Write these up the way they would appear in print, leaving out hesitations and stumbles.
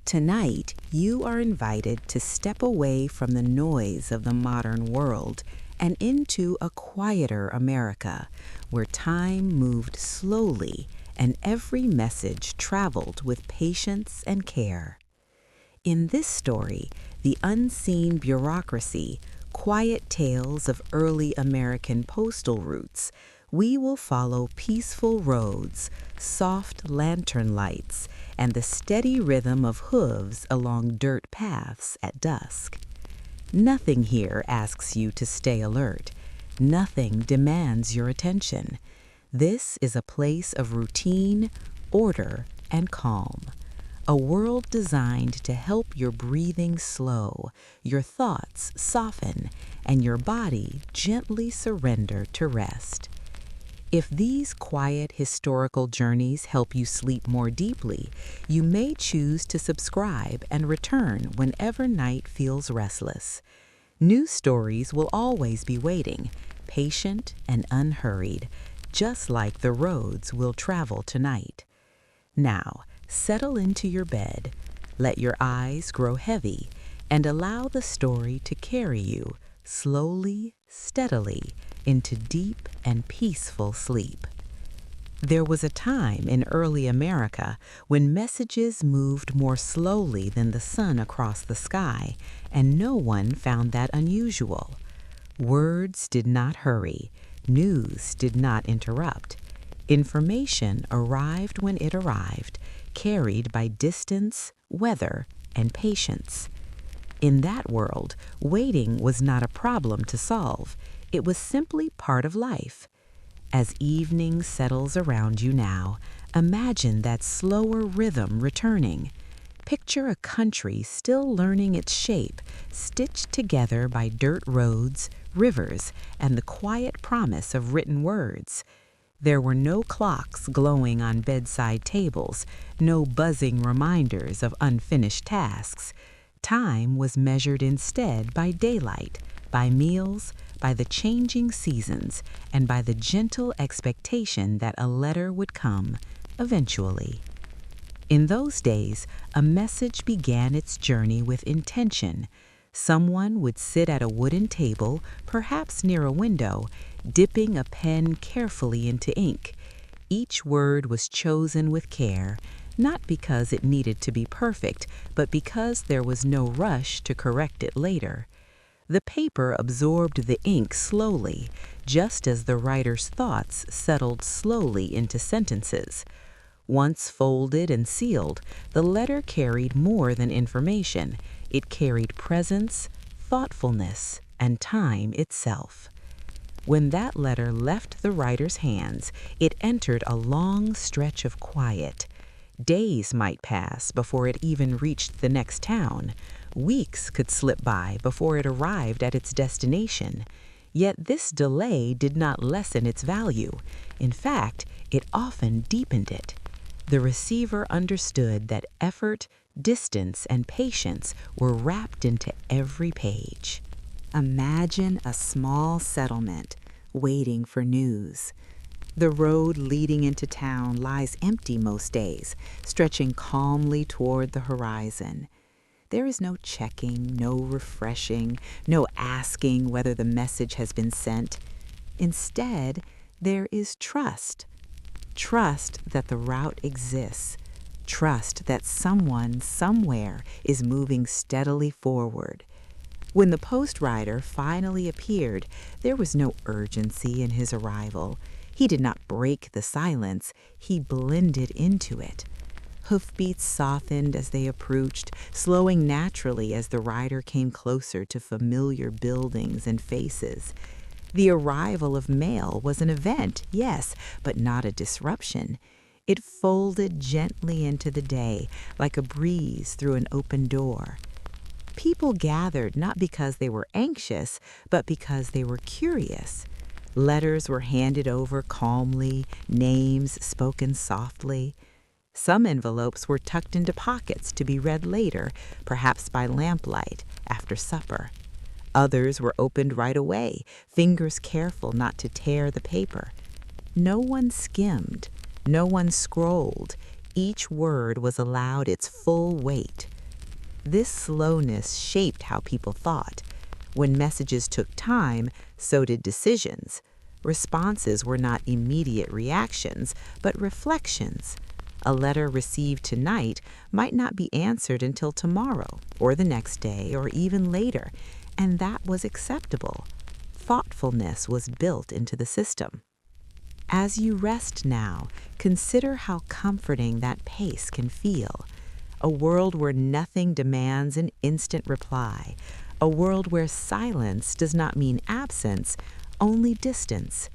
Tonight, you are invited to step away from the noise of the modern world and into a quieter America where time moved slowly and every message traveled with patience and care. In this story, The Unseen Bureaucracy, Quiet Tales of Early American Postal Routes, we will follow peaceful roads, soft lantern lights, and the steady rhythm of hooves along dirt paths at dusk. Nothing here asks you to stay alert. Nothing demands your attention. This is a place of routine, order, and calm. A world designed to help your breathing slow, your thoughts soften, and your body gently surrender to rest. If these quiet historical journeys help you sleep more deeply, you may choose to subscribe and return whenever night feels restless. New stories will always be waiting, patient and unhurried, just like the roads we'll travel tonight. Now, settle into your bed, let your eyes grow heavy, and allow the story to carry you slowly, steadily, into deep and peaceful sleep. There was a time in early America when messages moved more slowly than the sun across the sky, and no one found that unusual. Words did not hurry, news did not interrupt. Information arrived when it arrived, carried by distance, weather, and patience. In that world, waiting was not a problem to solve. It was simply part of life. As evening settles around you now, imagine that slower rhythm returning. Picture a country still learning its shape, stitched together by dirt roads, rivers, and the quiet promise of written words. There were no clocks glowing on bedside tables, no buzzing reminders of unfinished tasks. Time was measured instead by daylight, by meals, by the changing seasons, and by the gentle expectation that a letter would come, eventually. In those days, a message began its journey with intention. Someone would sit at a wooden table, perhaps near a window, dipping a pen carefully into ink. Each word was chosen with care, not because it needed to be perfect, but because there was no rush to correct it later. The paper absorbed the ink slowly, just as the writer's thoughts settled slowly into sentences. Once folded and sealed, the letter carried more than information. It carried presence, thoughtfulness, and time itself. When that letter left the writer's hands, it entered a long stretch of quiet. Days might pass before it even reached the next town. Weeks could slip by before it arrived at its destination. Yet this delay did not lessen its value. In fact, it often deepened it. The receiver understood that effort, distance, and patience were wrapped into every page. Imagine a small settlement waiting for news. The road leading into town lies empty most days, stretching calmly toward the horizon. There is no checking, no refreshing, no asking whether the message has been sent. Instead, there is trust. Trust that the route exists. Trust that someone, somewhere, is moving steadily forward. When the post rider finally appeared, there was no urgency in his arrival. He did not break the silence, he blended into it. Hoofbeats softened as they approached, slowing naturally as the rider came closer to familiar buildings and faces. The arrival of mail was an event, yes, but not a disruption. It folded gently into the day, like a breeze through an open door. People gathered not because they were anxious, but because they were curious. Letters were handed over calmly, names spoken softly. Some envelopes were tucked into pockets to be read later, perhaps by lamplight, after supper. Others were opened right away, fingers careful not to tear the paper. No one skimmed, no one scrolled. Each word was allowed its full weight. This slowness shaped how people thought. When messages took time, so did decisions. Responses were not immediate reactions, but reflections. A letter received tonight might not be answered until tomorrow, or the next day, or even later, and that was acceptable. Thoughtfulness was built into the system. As you rest now, consider how comforting that pace can feel. A world where nothing demands an instant reply. A world where silence does not mean absence, only distance.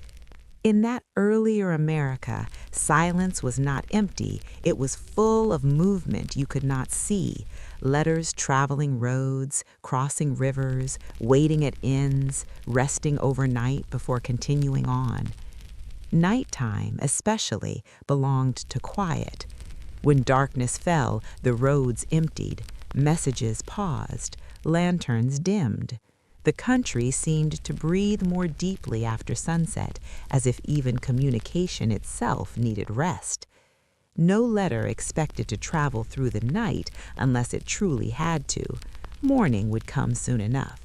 In that earlier America, silence was not empty, it was full of movement you could not see. Letters traveling roads, crossing rivers, waiting at inns, resting overnight before continuing on. Nighttime, especially, belonged to quiet. When darkness fell, the roads emptied, messages paused, lanterns dimmed. The country seemed to breathe more deeply after sunset, as if even communication itself needed rest. No letter expected to travel through the night unless it truly had to. Morning would come soon enough.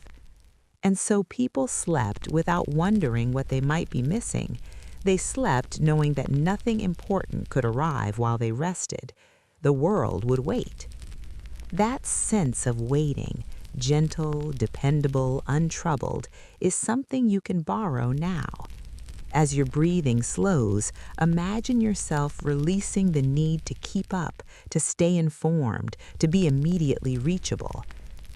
And so people slept without wondering what they might be missing. They slept knowing that nothing important could arrive while they rested. The world would wait. That sense of waiting, gentle, dependable, untroubled, is something you can borrow now. As your breathing slows, imagine yourself releasing the need to keep up, to stay informed, to be immediately reachable.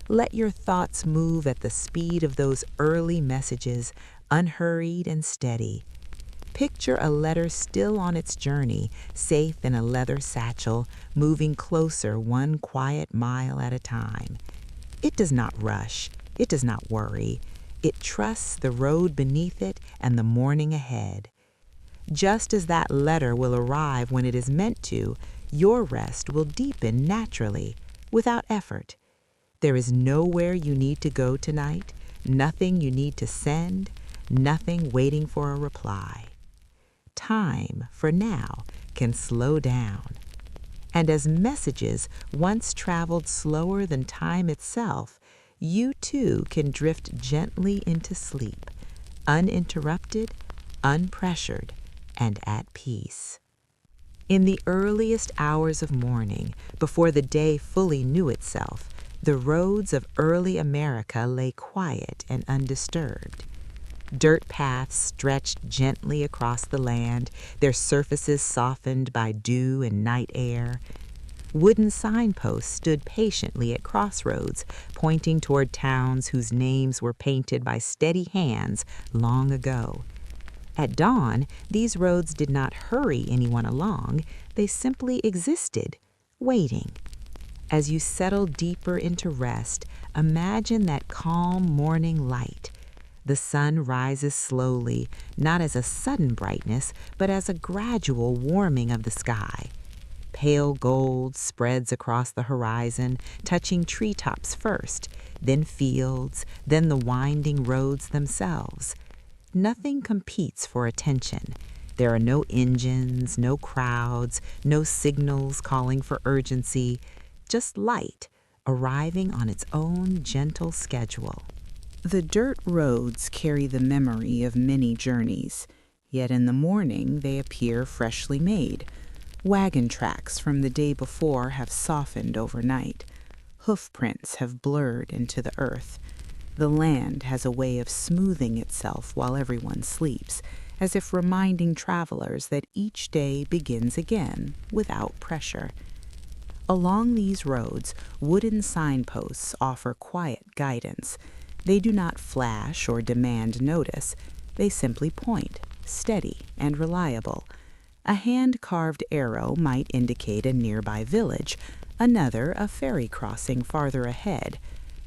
Let your thoughts move at the speed of those early messages, unhurried and steady. Picture a letter still on its journey, safe in a leather satchel, moving closer one quiet mile at a time. It does not rush. It does not worry. It trusts the road beneath it and the morning ahead. Just as that letter will arrive when it is meant to, your rest will deepen naturally, without effort. There is nowhere you need to go tonight, nothing you need to send, nothing waiting for a reply. Time, for now, can slow down. And as messages once traveled slower than time itself, you too can drift gently into sleep, uninterrupted, unpressured, and at peace. In the earliest hours of morning, before the day fully knew itself, the roads of early America lay quiet and undisturbed. Dirt paths stretched gently across the land, their surfaces softened by dew and night air. Wooden signposts stood patiently at crossroads, pointing toward towns whose names were painted by steady hands long ago. At dawn, these roads did not hurry anyone along, they simply existed, waiting. As you settle deeper into rest, imagine that calm morning light. The sun rises slowly, not as a sudden brightness, but as a gradual warming of the sky. Pale gold spreads across the horizon, touching treetops first, then fields, then the winding roads themselves. Nothing competes for attention. There are no engines, no crowds, no signals calling for urgency, just light, arriving on its own gentle schedule. The dirt roads carry the memory of many journeys, yet in the morning they appear freshly made. Wagon tracks from the day before have softened overnight. Hoof prints have blurred into the earth. The land has a way of smoothing itself while everyone sleeps, as if reminding travelers that each day begins again without pressure. Along these roads, wooden signposts offer quiet guidance. They do not flash or demand notice. They simply point, steady and reliable. A hand-carved arrow might indicate a nearby village, another a ferry crossing farther ahead.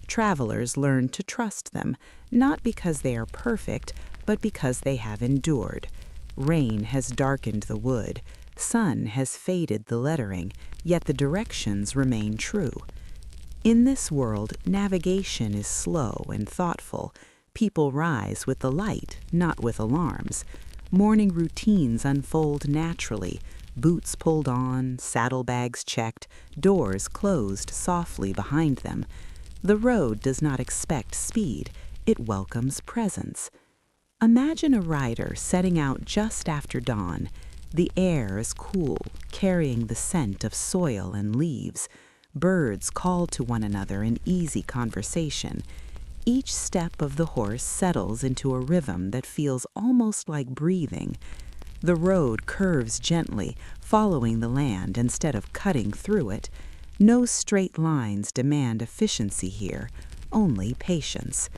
Travelers learn to trust them, not because they are perfect, but because they have endured. Rain has darkened the wood, sun has faded the lettering, yet the directions remain true. In this world, navigation is slow and thoughtful. People rise with the light, not with alarms. Morning routines unfold naturally. boots pulled on, saddlebags checked, doors closed softly behind them. The road does not expect speed, it welcomes presence. Imagine a rider setting out just after dawn. The air is cool, carrying the scent of soil and leaves. Birds call to one another in easy conversation. Each step of the horse settles into a rhythm that feels almost like breathing. The road curves gently, following the land instead of cutting through it. No straight lines demand efficiency here, only patience.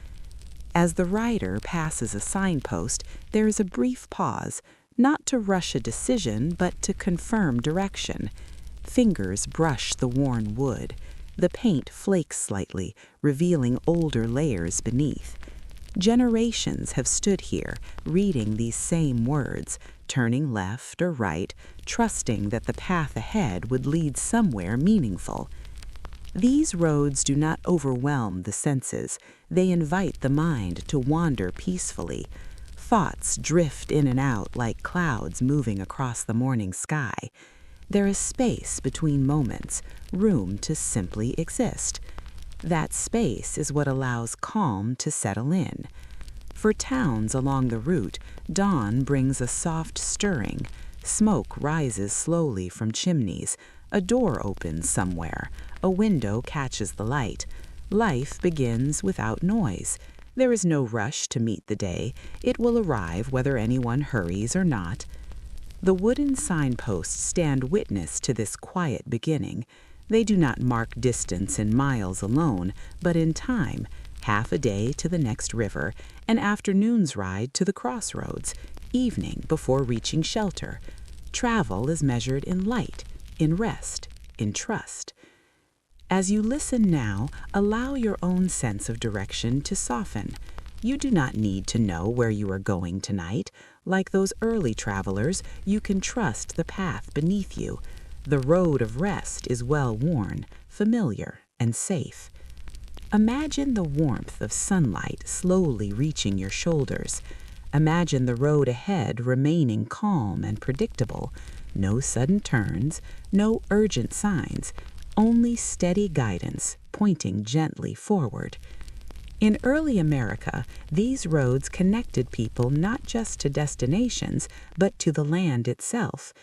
As the rider passes a signpost, there is a brief pause, not to rush a decision, but to confirm direction. Fingers brush the worn wood. The paint flakes slightly, revealing older layers beneath. Generations have stood here, reading these same words, turning left or right, trusting that the path ahead would lead somewhere meaningful. These roads do not overwhelm the senses. They invite the mind to wander peacefully. Thoughts drift in and out like clouds moving across the morning sky. There is space between moments, room to simply exist. That space is what allows calm to settle in. For towns along the route, dawn brings a soft stirring. Smoke rises slowly from chimneys. A door opens somewhere. A window catches the light. Life begins without noise. There is no rush to meet the day. It will arrive whether anyone hurries or not. The wooden signposts stand witness to this quiet beginning. They do not mark distance in miles alone, but in time, half a day to the next river, an afternoon's ride to the crossroads, evening before reaching shelter. Travel is measured in light, in rest, in trust. As you listen now, allow your own sense of direction to soften. You do not need to know where you are going tonight. Like those early travelers, you can trust the path beneath you. The road of rest is well worn, familiar, and safe. Imagine the warmth of sunlight slowly reaching your shoulders. Imagine the road ahead remaining calm and predictable. No sudden turns, no urgent signs, only steady guidance pointing gently forward. In early America, these roads connected people not just to destinations, but to the land itself.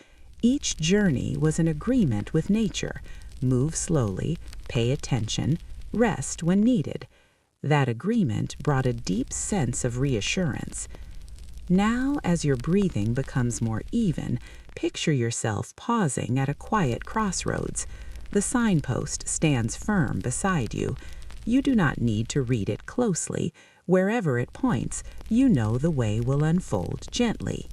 Each journey was an agreement with nature. Move slowly, pay attention, rest when needed. That agreement brought a deep sense of reassurance. Now, as your breathing becomes more even, picture yourself pausing at a quiet crossroads. The signpost stands firm beside you. You do not need to read it closely. Wherever it points, you know the way will unfold gently.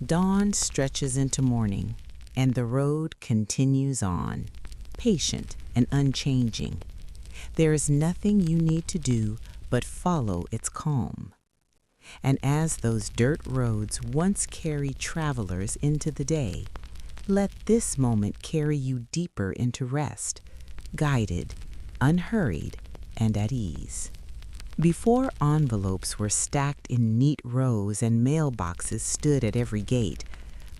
Dawn stretches into morning, and the road continues on, patient and unchanging. There is nothing you need to do but follow its calm. And as those dirt roads once carried travelers into the day, let this moment carry you deeper into rest, guided, unhurried, and at ease. Before envelopes were stacked in neat rows and mailboxes stood at every gate,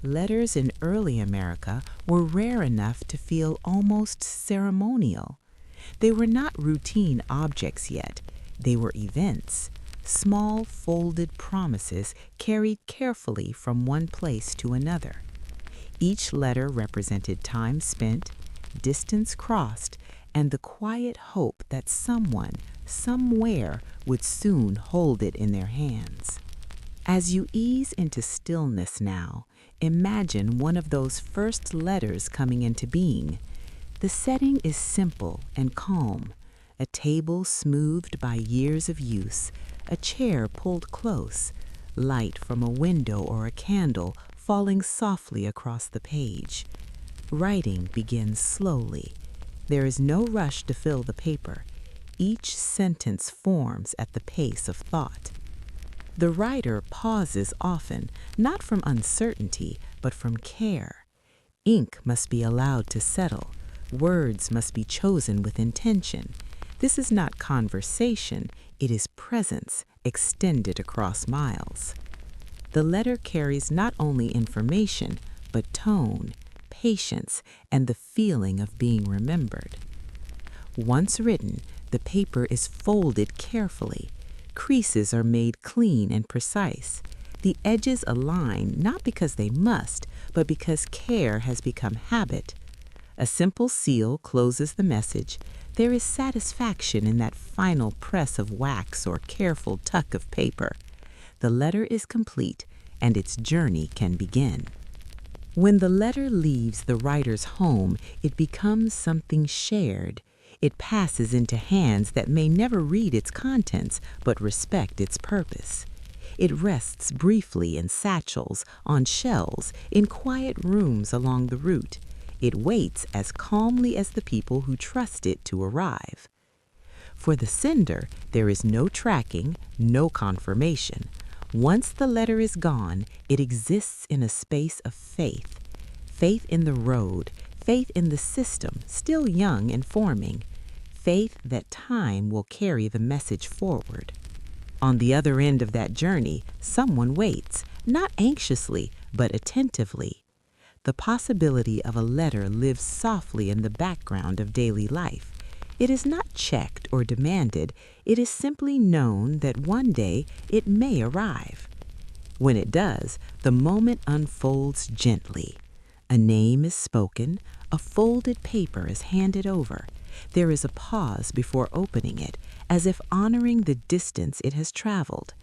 letters in early America were rare enough to feel almost ceremonial. They were not routine objects yet. They were events, small folded promises carried carefully from one place to another. Each letter represented time spent, distance crossed, and the quiet hope that someone, somewhere, would soon hold it in their hands. As you ease into stillness now, imagine one of those first letters coming into being. The setting is simple and calm, a table smoothed by years of use, a chair pulled close, light from a window or a candle falling softly across the page. Writing begins slowly. There is no rush to fill the paper. Each sentence forms at the pace of thought. The writer pauses often, not from uncertainty, but from care. Ink must be allowed to settle. Words must be chosen with intention. This is not conversation, it is presence extended across miles. The letter carries not only information, but tone, patience and the feeling of being remembered. Once written, the paper is folded carefully. Creases are made clean and precise. The edges align not because they must, but because care has become habit. A simple seal closes the message. There is satisfaction in that final press of wax or careful tuck of paper. The letter is complete, and its journey can begin. When the letter leaves the writer's home, it becomes something shared. It passes into hands that may never read its contents, but respect its purpose. It rests briefly in satchels, on shelves, in quiet rooms along the route. It waits as calmly as the people who trust it to arrive. For the sender, there is no tracking, no confirmation. Once the letter is gone, it exists in a space of faith. Faith in the road, faith in the system, still young and forming. Faith that time will carry the message forward. On the other end of that journey, someone waits, not anxiously, but attentively. The possibility of a letter lives softly in the background of daily life. It is not checked or demanded. It is simply known that one day it may arrive. When it does, the moment unfolds gently. A name is spoken, a folded paper is handed over. There is a pause before opening it, as if honoring the distance it has traveled.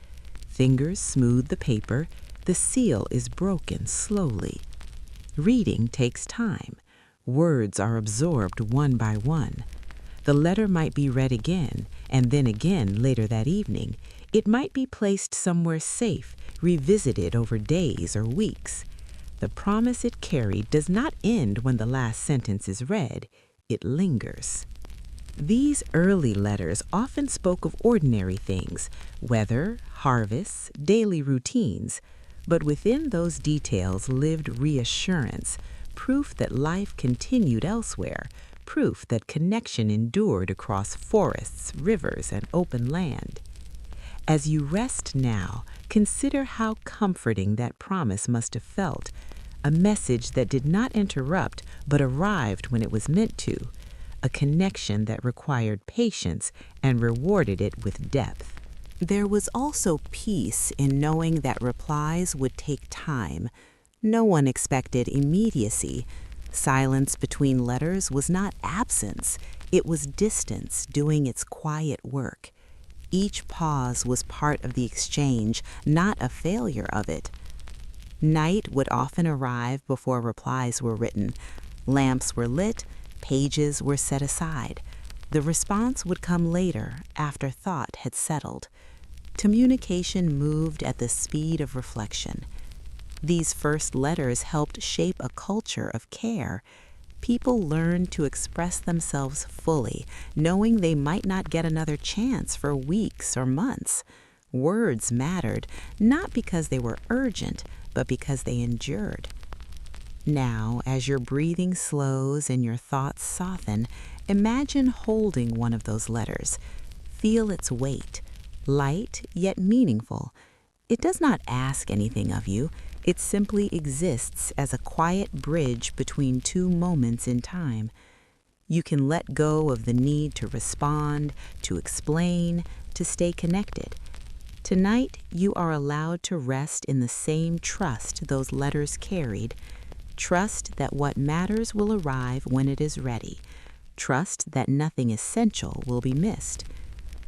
Fingers smooth the paper. The seal is broken slowly. Reading takes time. Words are absorbed one by one. The letter might be read again, and then again later that evening. It might be placed somewhere safe, revisited over days or weeks. The promise it carried does not end when the last sentence is read. It lingers. These early letters often spoke of ordinary things, weather, harvests, daily routines. But within those details lived reassurance, proof that life continued elsewhere, proof that connection endured across forests, rivers, and open land. As you rest now, consider how comforting that promise must have felt, a message that did not interrupt but arrived when it was meant to, a connection that required patience and rewarded it with depth. There was also peace in knowing that replies would take time. No one expected immediacy. Silence between letters was not absence. It was distance doing its quiet work. Each pause was part of the exchange, not a failure of it. Night would often arrive before replies were written. Lamps were lit, pages were set aside. The response would come later, after thought had settled. Communication moved at the speed of reflection. These first letters helped shape a culture of care. People learned to express themselves fully, knowing they might not get another chance for weeks or months. Words mattered, not because they were urgent, but because they endured. Now, as your breathing slows and your thoughts soften, imagine holding one of those letters. Feel its weight. Light, yet meaningful. It does not ask anything of you. It simply exists as a quiet bridge between two moments in time. You can let go of the need to respond, to explain, to stay connected. Tonight, you are allowed to rest in the same trust those letters carried. Trust that what matters will arrive when it is ready. Trust that nothing essential will be missed.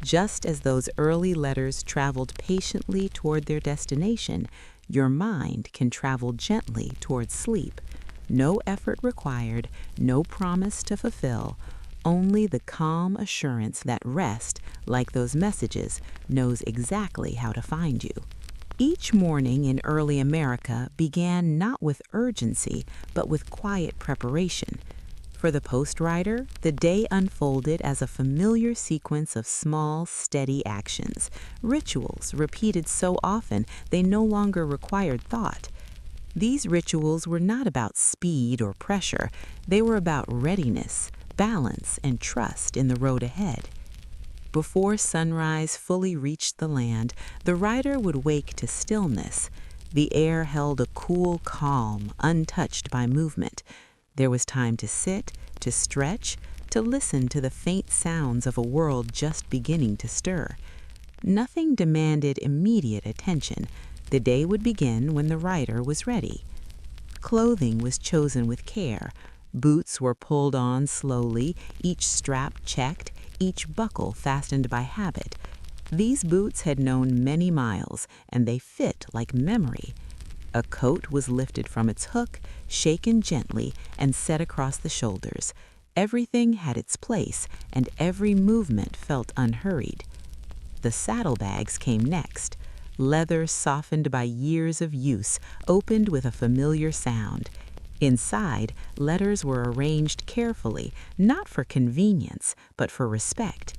Just as those early letters traveled patiently toward their destination, your mind can travel gently toward sleep. No effort required, no promise to fulfill, only the calm assurance that rest, like those messages, knows exactly how to find you. Each morning in early America began not with urgency, but with quiet preparation. For the post rider, the day unfolded as a familiar sequence of small, steady actions, rituals repeated so often they no longer required thought. These rituals were not about speed or pressure. They were about readiness, balance, and trust in the road ahead. Before sunrise fully reached the land, the rider would wake to stillness. The air held a cool calm, untouched by movement. There was time to sit, to stretch, to listen to the faint sounds of a world just beginning to stir. Nothing demanded immediate attention. The day would begin when the rider was ready. Clothing was chosen with care. Boots were pulled on slowly, each strap checked, each buckle fastened by habit. These boots had known many miles, and they fit like memory. A coat was lifted from its hook, shaken gently, and set across the shoulders. Everything had its place, and every movement felt unhurried. The saddlebags came next. Leather softened by years of use opened with a familiar sound. Inside, letters were arranged carefully, not for convenience, but for respect.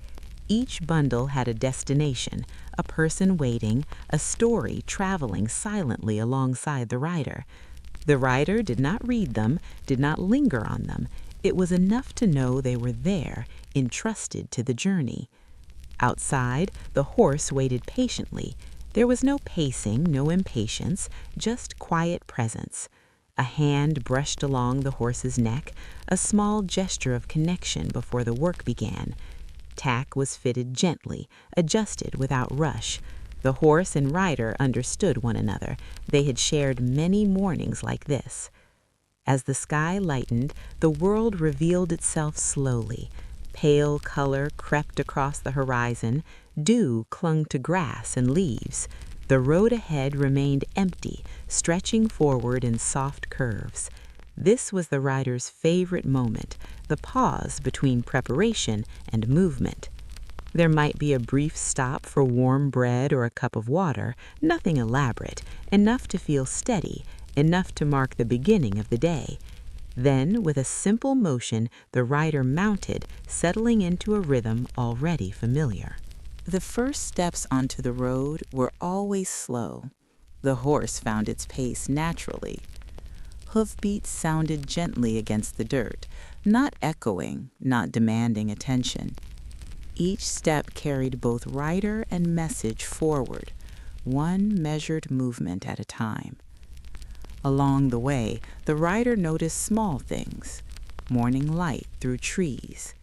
Each bundle had a destination, a person waiting, a story traveling silently alongside the rider. The rider did not read them, did not linger on them. It was enough to know they were there, entrusted to the journey. Outside, the horse waited patiently. There was no pacing, no impatience, just quiet presence. A hand brushed along the horse's neck, a small gesture of connection before the work began. Tack was fitted gently, adjusted without rush. The horse and rider understood one another. They had shared many mornings like this. As the sky lightened, the world revealed itself slowly. Pale color crept across the horizon. Dew clung to grass and leaves. The road ahead remained empty, stretching forward in soft curves. This was the rider's favorite moment, the pause between preparation and movement. There might be a brief stop for warm bread or a cup of water, nothing elaborate, enough to feel steady, enough to mark the beginning of the day. Then, with a simple motion, the rider mounted, settling into a rhythm already familiar. The first steps onto the road were always slow. The horse found its pace naturally. Hoofbeats sounded gently against the dirt, not echoing, not demanding attention. Each step carried both rider and message forward, one measured movement at a time. Along the way, the rider noticed small things: morning light through trees,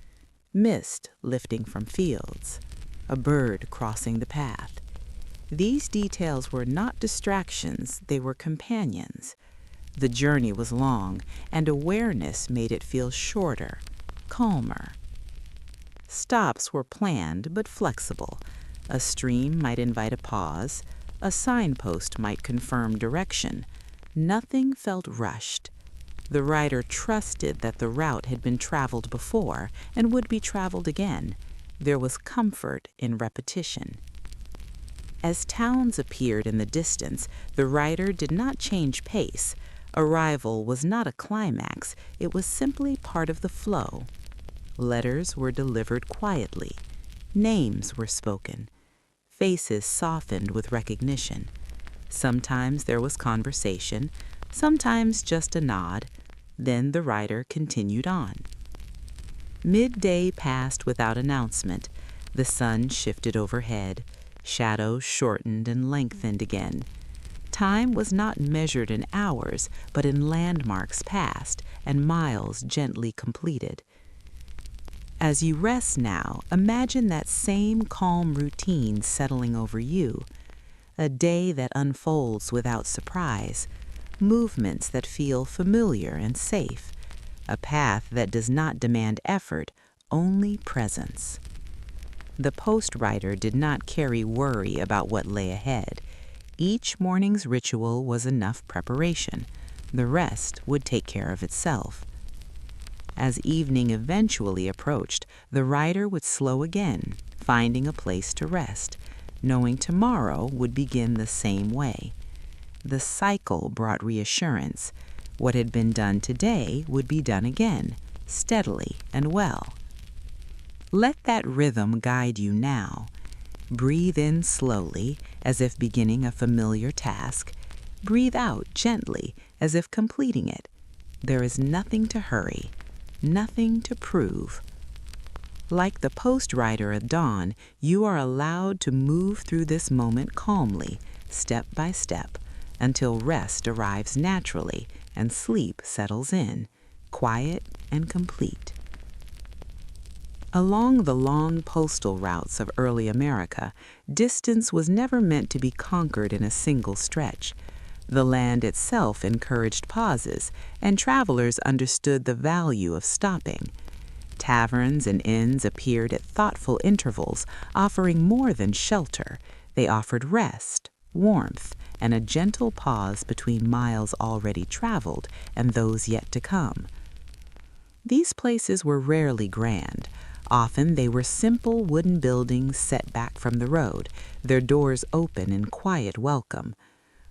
mist lifting from fields, a bird crossing the path. These details were not distractions, they were companions. The journey was long, and awareness made it feel shorter, calmer. Stops were planned but flexible. A stream might invite a pause, a signpost might confirm direction. Nothing felt rushed. The rider trusted that the route had been traveled before and would be traveled again. There was comfort in repetition. As towns appeared in the distance, the rider did not change pace. Arrival was not a climax, it was simply part of the flow. Letters were delivered quietly. Names were spoken. Faces softened with recognition. Sometimes there was conversation, sometimes just a nod. Then the rider continued on. Midday passed without announcement. The sun shifted overhead. Shadows shortened and lengthened again. Time was not measured in hours, but in landmarks passed and miles gently completed. As you rest now, imagine that same calm routine settling over you. A day that unfolds without surprise, movements that feel familiar and safe, a path that does not demand effort, only presence. The post rider did not carry worry about what lay ahead. Each morning's ritual was enough preparation. The rest would take care of itself. As evening eventually approached, the rider would slow again, finding a place to rest, knowing tomorrow would begin the same way. The cycle brought reassurance. What had been done today would be done again, steadily and well. Let that rhythm guide you now. Breathe in slowly, as if beginning a familiar task. Breathe out gently, as if completing it. There is nothing to hurry, nothing to prove. Like the post rider at dawn, you are allowed to move through this moment calmly, step by step, until rest arrives naturally and sleep settles in. quiet and complete. Along the long postal routes of early America, distance was never meant to be conquered in a single stretch. The land itself encouraged pauses, and travelers understood the value of stopping. Taverns and inns appeared at thoughtful intervals, offering more than shelter. They offered rest, warmth, and a gentle pause between miles already traveled and those yet to come. These places were rarely grand. Often they were simple wooden buildings set back from the road, their doors open in quiet welcome.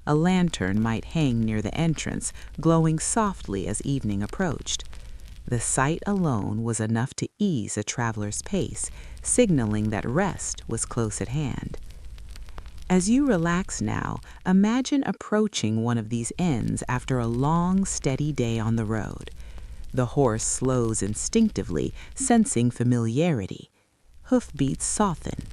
A lantern might hang near the entrance, glowing softly as evening approached. The sight alone was enough to ease a traveler's pace, signaling that rest was close at hand. As you relax now, imagine approaching one of these inns after a long, steady day on the road. The horse slows instinctively, sensing familiarity. Hoofbeats soften.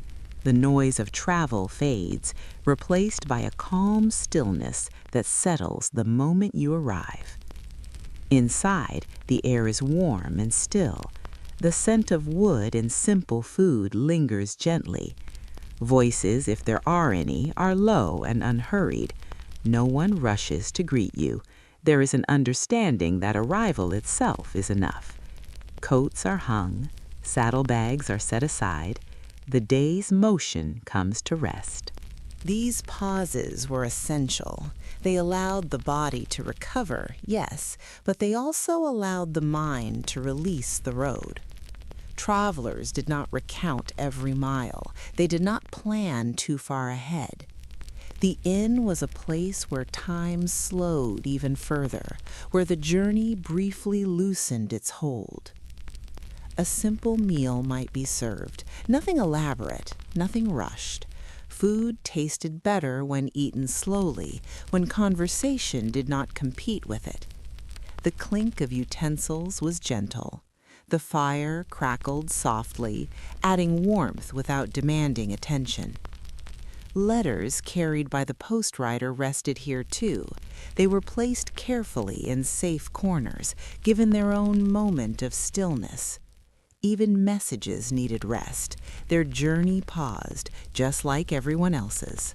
The noise of travel fades, replaced by a calm stillness that settles the moment you arrive. Inside, the air is warm and still. The scent of wood and simple food lingers gently. Voices, if there are any, are low and unhurried. No one rushes to greet you. There is an understanding that arrival itself is enough. Coats are hung, saddlebags are set aside. The day's motion comes to rest. These pauses were essential. They allowed the body to recover, yes, but they also allowed the mind to release the road. Travelers did not recount every mile. They did not plan too far ahead. The inn was a place where time slowed even further, where the journey briefly loosened its hold. A simple meal might be served, nothing elaborate, nothing rushed. Food tasted better when eaten slowly, when conversation did not compete with it. The clink of utensils was gentle. The fire crackled softly, adding warmth without demanding attention. Letters carried by the post-rider rested here too. They were placed carefully in safe corners, given their own moment of stillness. Even messages needed rest. Their journey paused, just like everyone else's.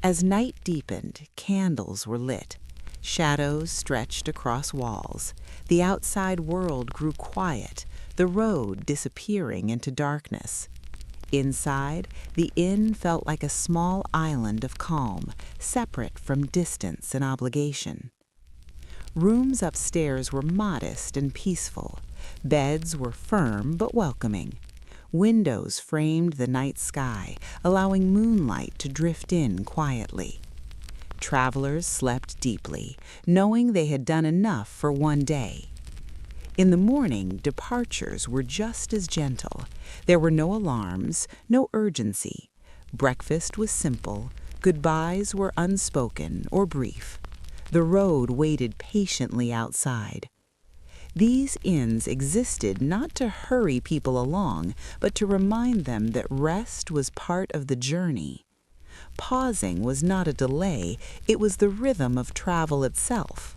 As night deepened, candles were lit. Shadows stretched across walls. The outside world grew quiet, the road disappearing into darkness. Inside, the inn felt like a small island of calm, separate from distance and obligation. Rooms upstairs were modest and peaceful. Beds were firm but welcoming. Windows framed the night sky, allowing moonlight to drift in quietly. Travelers slept deeply, knowing they had done enough for one day. In the morning, departures were just as gentle. There were no alarms, no urgency. Breakfast was simple. Goodbyes were unspoken or brief. The road waited patiently outside. These inns existed not to hurry people along, but to remind them that rest was part of the journey. Pausing was not a delay, it was the rhythm of travel itself.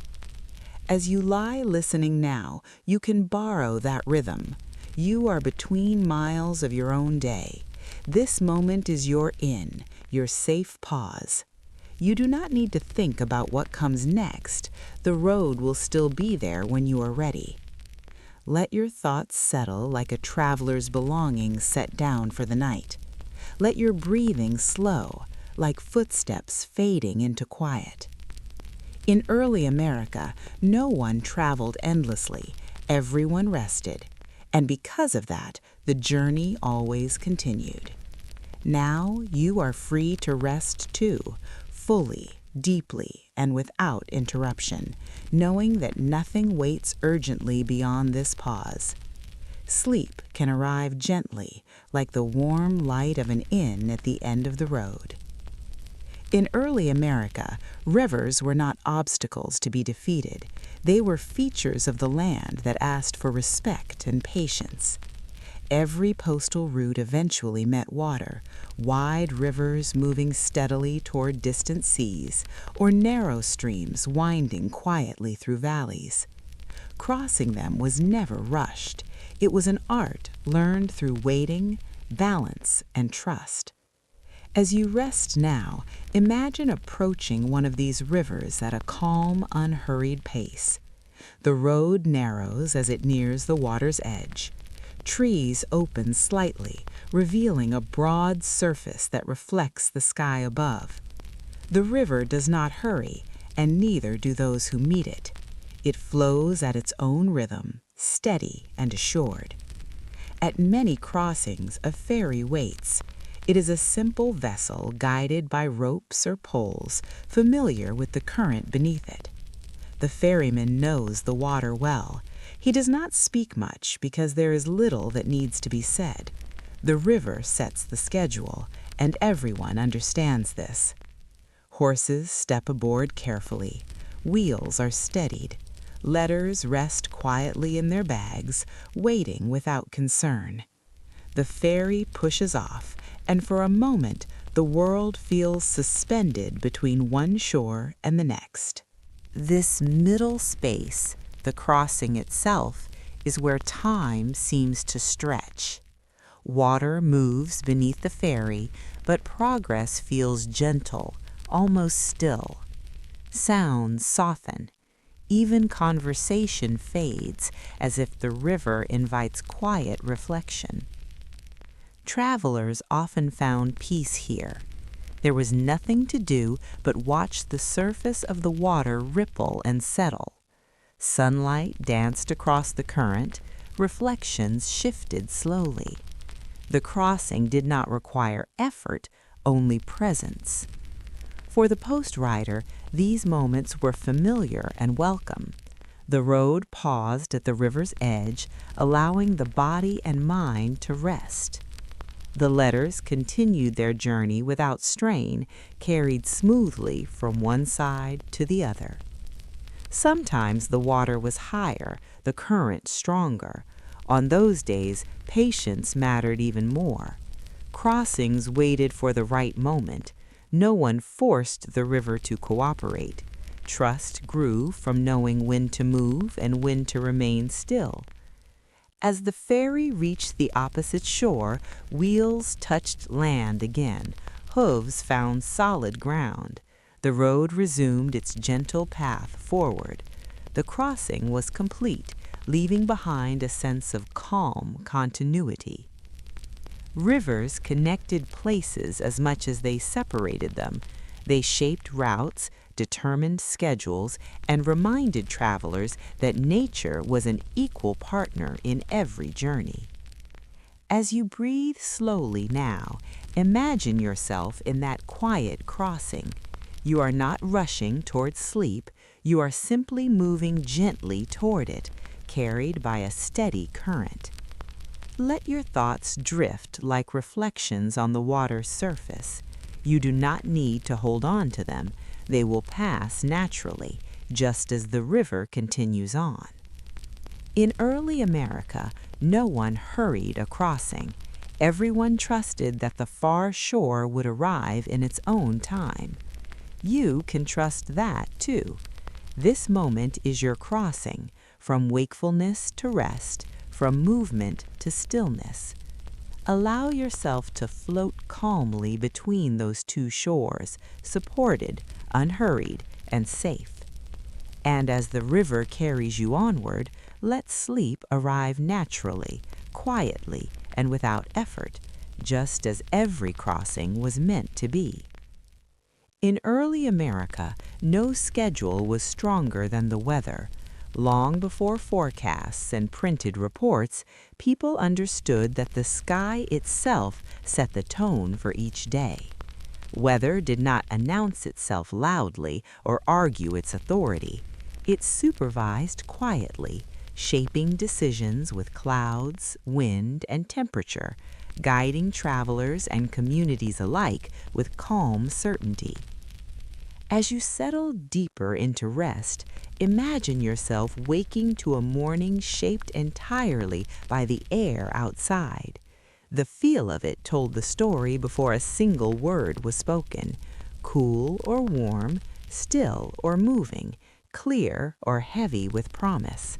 As you lie listening now, you can borrow that rhythm. You are between miles of your own day. This moment is your inn, your safe pause. You do not need to think about what comes next. The road will still be there when you are ready. Let your thoughts settle like a traveler's belongings set down for the night. Let your breathing slow, like footsteps fading into quiet. In early America, no one traveled endlessly. Everyone rested. And because of that, the journey always continued. Now you are free to rest too, fully, deeply, and without interruption, knowing that nothing waits urgently beyond this pause. Sleep can arrive gently, like the warm light of an inn at the end of the road. In early America, rivers were not obstacles to be defeated. They were features of the land that asked for respect and patience. Every postal route eventually met water, wide rivers moving steadily toward distant seas, or narrow streams winding quietly through valleys. Crossing them was never rushed. It was an art learned through waiting, balance, and trust. As you rest now, imagine approaching one of these rivers at a calm, unhurried pace. The road narrows as it nears the water's edge. Trees open slightly, revealing a broad surface that reflects the sky above. The river does not hurry, and neither do those who meet it. It flows at its own rhythm, steady and assured. At many crossings, a ferry waits. It is a simple vessel guided by ropes or poles, familiar with the current beneath it. The ferryman knows the water well. He does not speak much because there is little that needs to be said. The river sets the schedule, and everyone understands this. Horses step aboard carefully. Wheels are steadied. Letters rest quietly in their bags, waiting without concern. The ferry pushes off, and for a moment the world feels suspended between one shore and the next. This middle space, the crossing itself, is where time seems to stretch. Water moves beneath the ferry, but progress feels gentle, almost still. Sounds soften. Even conversation fades, as if the river invites quiet reflection. Travelers often found peace here. There was nothing to do but watch the surface of the water ripple and settle. Sunlight danced across the current, reflections shifted slowly. The crossing did not require effort, only presence. For the post rider, these moments were familiar and welcome. The road paused at the river's edge, allowing the body and mind to rest. The letters continued their journey without strain, carried smoothly from one side to the other. Sometimes the water was higher, the current stronger. On those days, patience mattered even more. Crossings waited for the right moment. No one forced the river to cooperate. Trust grew from knowing when to move and when to remain still. As the ferry reached the opposite shore, wheels touched land again. Hooves found solid ground. The road resumed its gentle path forward. The crossing was complete, leaving behind a sense of calm continuity. Rivers connected places as much as they separated them. They shaped routes, determined schedules, and reminded travelers that nature was an equal partner in every journey. As you breathe slowly now, imagine yourself in that quiet crossing. You are not rushing toward sleep, you are simply moving gently toward it, carried by a steady current. Let your thoughts drift like reflections on the water's surface. You do not need to hold on to them. They will pass naturally, just as the river continues on. In early America, no one hurried a crossing. Everyone trusted that the far shore would arrive in its own time. You can trust that, too. This moment is your crossing, from wakefulness to rest, from movement to stillness. Allow yourself to float calmly between those two shores, supported, unhurried, and safe. And as the river carries you onward, let sleep arrive naturally, quietly, and without effort, just as every crossing was meant to be. In early America, no schedule was stronger than the weather. Long before forecasts and printed reports, people understood that the sky itself set the tone for each day. Weather did not announce itself loudly or argue its authority. It supervised quietly, shaping decisions with clouds, wind, and temperature, guiding travelers and communities alike with calm certainty. As you settle deeper into rest, imagine yourself waking to a morning shaped entirely by the air outside. The feel of it told the story before a single word was spoken. Cool or warm, still or moving, clear or heavy with promise.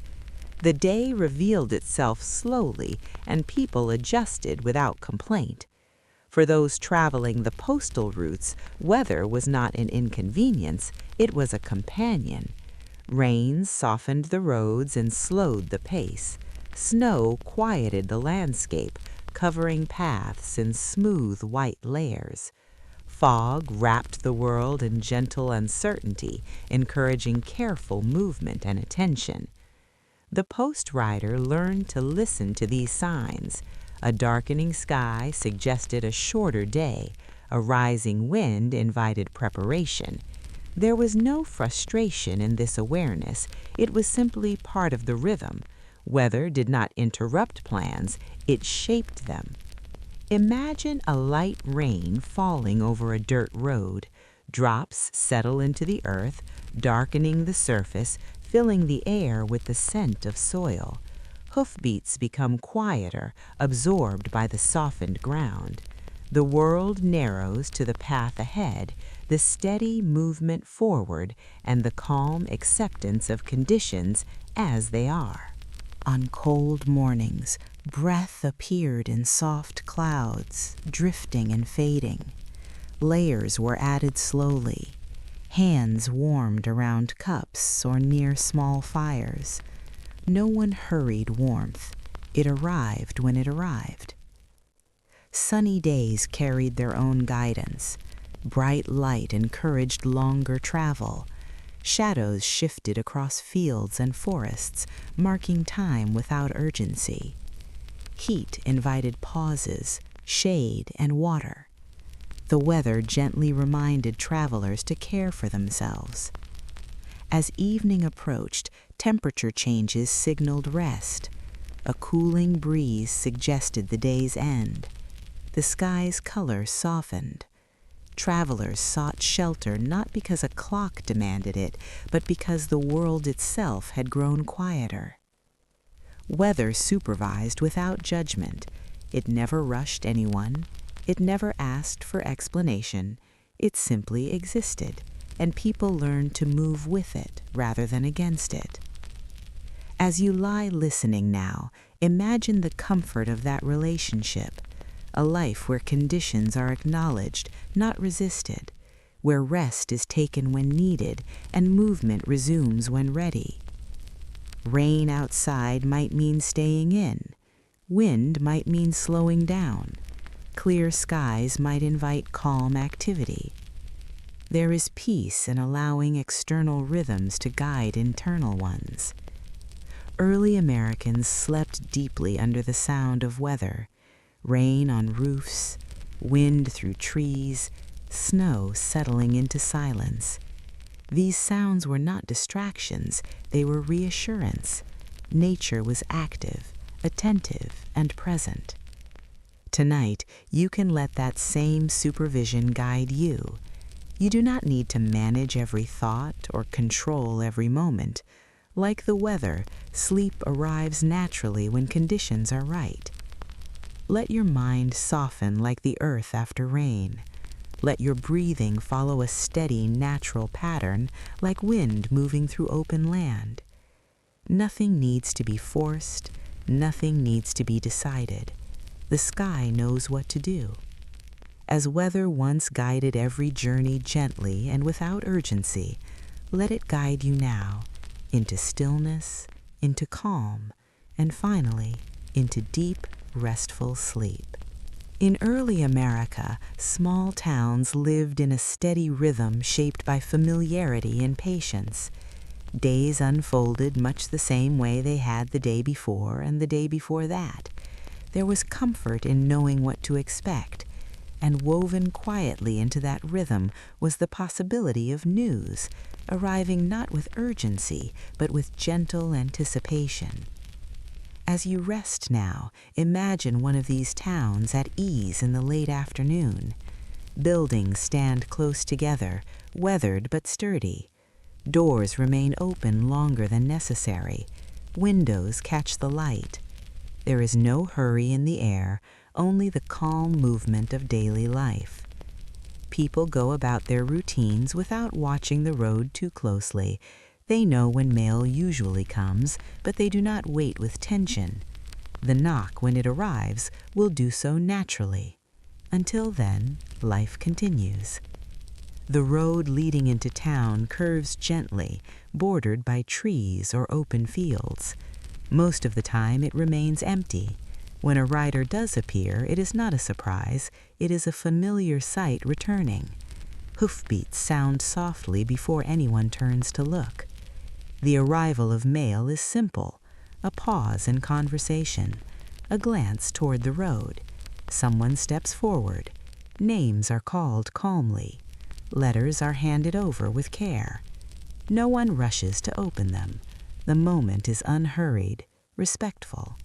The day revealed itself slowly, and people adjusted without complaint. For those traveling the postal routes, weather was not an inconvenience, it was a companion. Rains softened the roads and slowed the pace. Snow quieted the landscape, covering paths in smooth white layers. Fog wrapped the world in gentle uncertainty, encouraging careful movement and attention. The post rider learned to listen to these signs. A darkening sky suggested a shorter day. A rising wind invited preparation. There was no frustration in this awareness. It was simply part of the rhythm. Weather did not interrupt plans, it shaped them. Imagine a light rain falling over a dirt road. Drops settle into the earth, darkening the surface, filling the air with the scent of soil. Hoofbeats become quieter, absorbed by the softened ground. The world narrows to the path ahead, the steady movement forward, and the calm acceptance of conditions as they are. On cold mornings, breath appeared in soft clouds, drifting and fading. Layers were added slowly. Hands warmed around cups or near small fires. No one hurried warmth. It arrived when it arrived. Sunny days carried their own guidance. Bright light encouraged longer travel. Shadows shifted across fields and forests, marking time without urgency. Heat invited pauses, shade, and water. The weather gently reminded travelers to care for themselves. As evening approached, temperature changes signaled rest. A cooling breeze suggested the day's end. The sky's color softened. Travelers sought shelter not because a clock demanded it, but because the world itself had grown quieter. Weather supervised without judgment. It never rushed anyone. It never asked for explanation. It simply existed, and people learned to move with it rather than against it. As you lie listening now, imagine the comfort of that relationship. A life where conditions are acknowledged, not resisted, where rest is taken when needed and movement resumes when ready. Rain outside might mean staying in. Wind might mean slowing down. Clear skies might invite calm activity. There is peace in allowing external rhythms to guide internal ones. Early Americans slept deeply under the sound of weather. Rain on roofs, wind through trees, snow settling into silence. These sounds were not distractions, they were reassurance. Nature was active, attentive, and present. Tonight, you can let that same supervision guide you. You do not need to manage every thought or control every moment. Like the weather, sleep arrives naturally when conditions are right. Let your mind soften like the earth after rain. Let your breathing follow a steady, natural pattern like wind moving through open land. Nothing needs to be forced. Nothing needs to be decided. The sky knows what to do. As weather once guided every journey gently and without urgency, let it guide you now into stillness, into calm, and finally into deep, restful sleep. In early America, small towns lived in a steady rhythm shaped by familiarity and patience. Days unfolded much the same way they had the day before and the day before that. There was comfort in knowing what to expect, and woven quietly into that rhythm was the possibility of news, arriving not with urgency, but with gentle anticipation. As you rest now, imagine one of these towns at ease in the late afternoon. Buildings stand close together, weathered but sturdy. Doors remain open longer than necessary. Windows catch the light. There is no hurry in the air, only the calm movement of daily life. People go about their routines without watching the road too closely. They know when mail usually comes, but they do not wait with tension. The knock, when it arrives, will do so naturally. Until then, life continues. The road leading into town curves gently, bordered by trees or open fields. Most of the time it remains empty. When a rider does appear, it is not a surprise, it is a familiar sight returning. Hoofbeats sound softly before anyone turns to look. The arrival of mail is simple, a pause in conversation, a glance toward the road. Someone steps forward. Names are called calmly. Letters are handed over with care. No one rushes to open them. The moment is unhurried, respectful.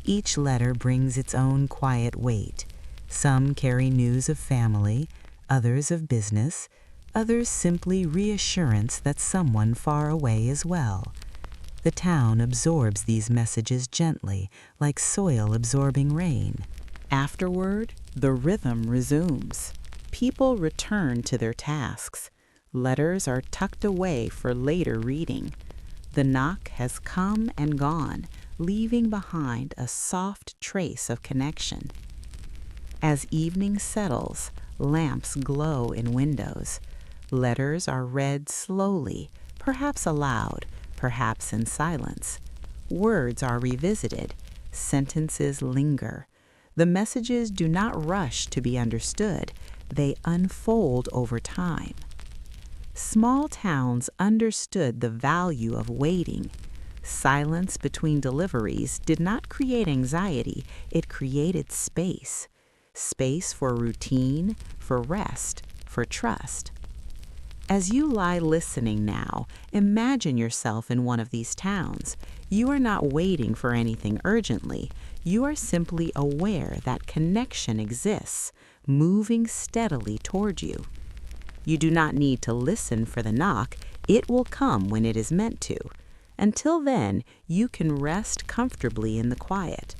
Each letter brings its own quiet weight. Some carry news of family, others of business, others simply reassurance that someone far away is well. The town absorbs these messages gently, like soil absorbing rain. Afterward, the rhythm resumes. People return to their tasks. Letters are tucked away for later reading. The knock has come and gone, leaving behind a soft trace of connection. As evening settles, lamps glow in windows. Letters are read slowly, perhaps aloud, perhaps in silence. Words are revisited. Sentences linger. The messages do not rush to be understood. They unfold over time. Small towns understood the value of waiting. Silence between deliveries did not create anxiety, it created space. Space for routine, for rest, for trust. As you lie listening now, imagine yourself in one of these towns. You are not waiting for anything urgently. You are simply aware that connection exists, moving steadily toward you. You do not need to listen for the knock. It will come when it is meant to. Until then, you can rest comfortably in the quiet.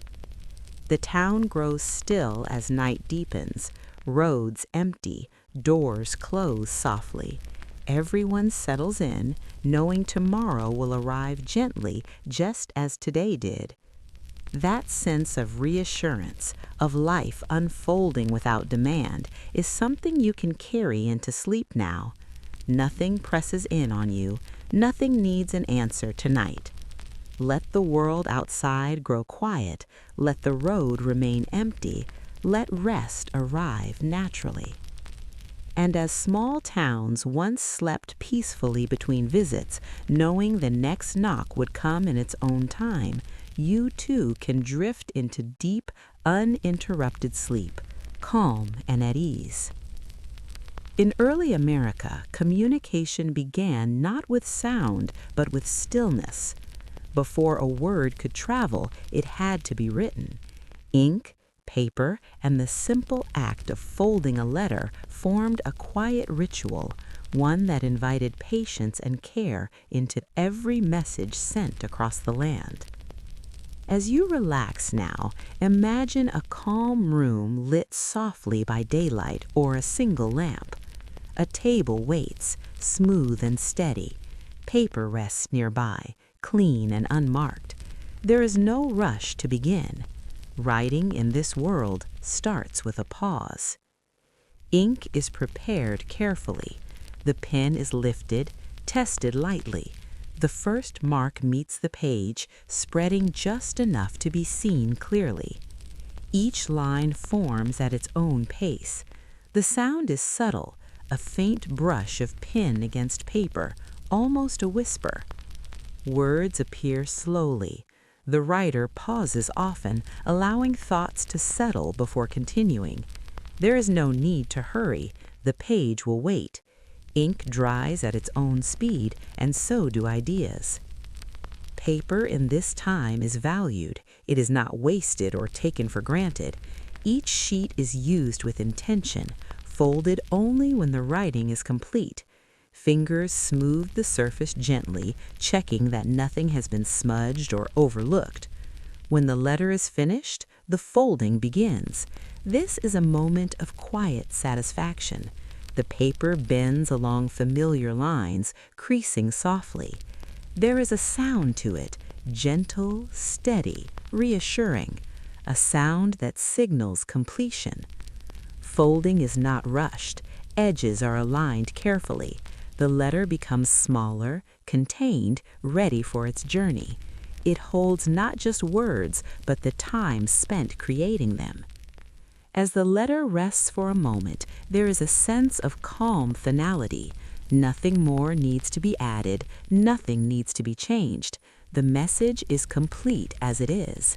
The town grows still as night deepens. Roads empty, doors close softly. Everyone settles in, knowing tomorrow will arrive gently, just as today did. That sense of reassurance, of life unfolding without demand, is something you can carry into sleep now. Nothing presses in on you. Nothing needs an answer tonight. Let the world outside grow quiet. Let the road remain empty. Let rest arrive naturally. And as small towns once slept peacefully between visits, knowing the next knock would come in its own time, you too can drift into deep, uninterrupted sleep, calm and at ease. In early America, communication began not with sound, but with stillness. Before a word could travel, it had to be written. Ink, paper, and the simple act of folding a letter formed a quiet ritual, one that invited patience and care into every message sent across the land. As you relax now, imagine a calm room lit softly by daylight or a single lamp. A table waits, smooth and steady. Paper rests nearby, clean and unmarked. There is no rush to begin. Writing in this world starts with a pause. Ink is prepared carefully. The pen is lifted, tested lightly. The first mark meets the page, spreading just enough to be seen clearly. Each line forms at its own pace. The sound is subtle, a faint brush of pen against paper, almost a whisper. Words appear slowly. The writer pauses often, allowing thoughts to settle before continuing. There is no need to hurry. The page will wait. Ink dries at its own speed, and so do ideas. Paper in this time is valued. It is not wasted or taken for granted. Each sheet is used with intention, folded only when the writing is complete. Fingers smooth the surface gently, checking that nothing has been smudged or overlooked. When the letter is finished, the folding begins. This is a moment of quiet satisfaction. The paper bends along familiar lines, creasing softly. There is a sound to it, gentle, steady, reassuring, a sound that signals completion. Folding is not rushed. Edges are aligned carefully. The letter becomes smaller, contained, ready for its journey. It holds not just words, but the time spent creating them. As the letter rests for a moment, there is a sense of calm finality. Nothing more needs to be added, nothing needs to be changed. The message is complete as it is.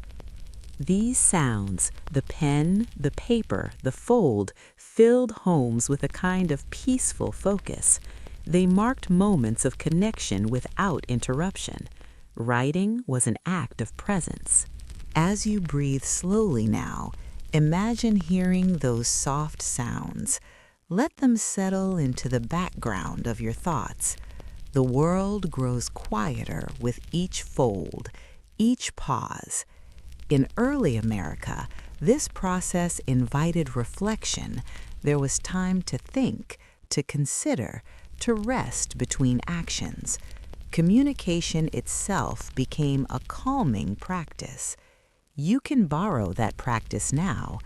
These sounds, the pen, the paper, the fold, filled homes with a kind of peaceful focus. They marked moments of connection without interruption. Writing was an act of presence. As you breathe slowly now, imagine hearing those soft sounds. Let them settle into the background of your thoughts. The world grows quieter with each fold, each pause. In early America, this process invited reflection. There was time to think, to consider, to rest between actions. Communication itself became a calming practice. You can borrow that practice now.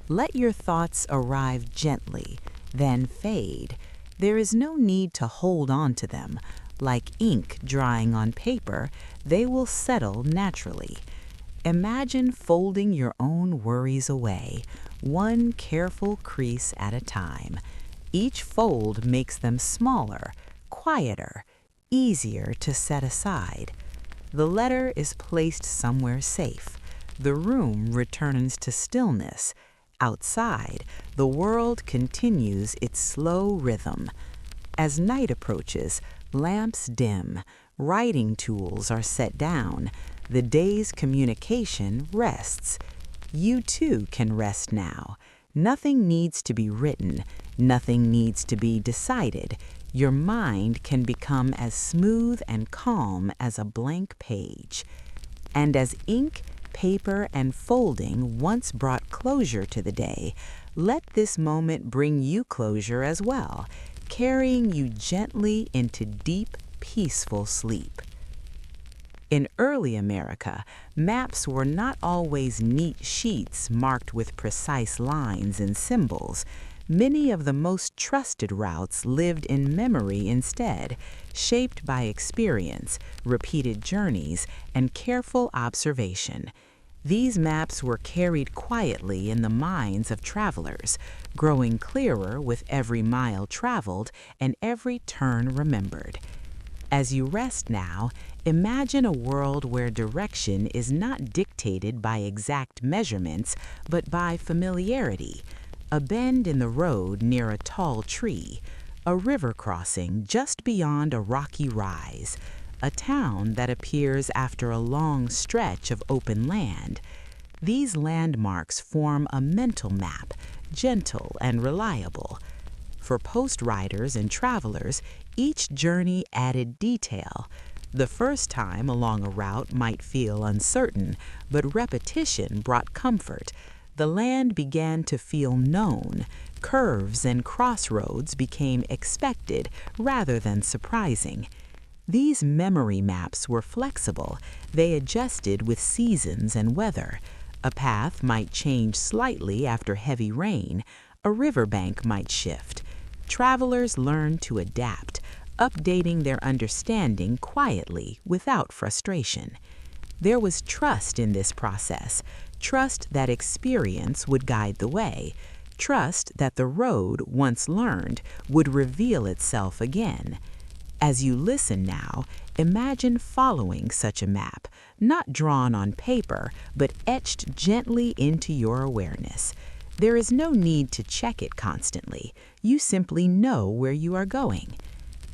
Let your thoughts arrive gently, then fade. There is no need to hold on to them. Like ink drying on paper, they will settle naturally. Imagine folding your own worries away, one careful crease at a time. Each fold makes them smaller, quieter, easier to set aside. The letter is placed somewhere safe. The room returns to stillness. Outside, the world continues its slow rhythm. As night approaches, lamps dim, writing tools are set down. The day's communication rests. You too can rest now. Nothing needs to be written. Nothing needs to be decided. Your mind can become as smooth and calm as a blank page. And as ink, paper, and folding once brought closure to the day, let this moment bring you closure as well, carrying you gently into deep, peaceful sleep. In early America, maps were not always neat sheets marked with precise lines and symbols. Many of the most trusted routes lived in memory instead, shaped by experience, repeated journeys, and careful observation. These maps were carried quietly in the minds of travelers, growing clearer with every mile traveled and every turn remembered. As you rest now, imagine a world where direction is not dictated by exact measurements, but by familiarity. A bend in the road near a tall tree, a river crossing just beyond a rocky rise, a town that appears after a long stretch of open land. These landmarks form a mental map, gentle and reliable. For post riders and travelers, each journey added detail. The first time along a route might feel uncertain, but repetition brought comfort. The land began to feel known. Curves and crossroads became expected rather than surprising. These memory maps were flexible. They adjusted with seasons and weather. A path might change slightly after heavy rain. A riverbank might shift. Travelers learned to adapt, updating their understanding quietly without frustration. There was trust in this process, trust that experience would guide the way, trust that the road, once learned, would reveal itself again. As you listen now, imagine following such a map, not drawn on paper, but etched gently into your awareness. There is no need to check it constantly. You simply know where you are going.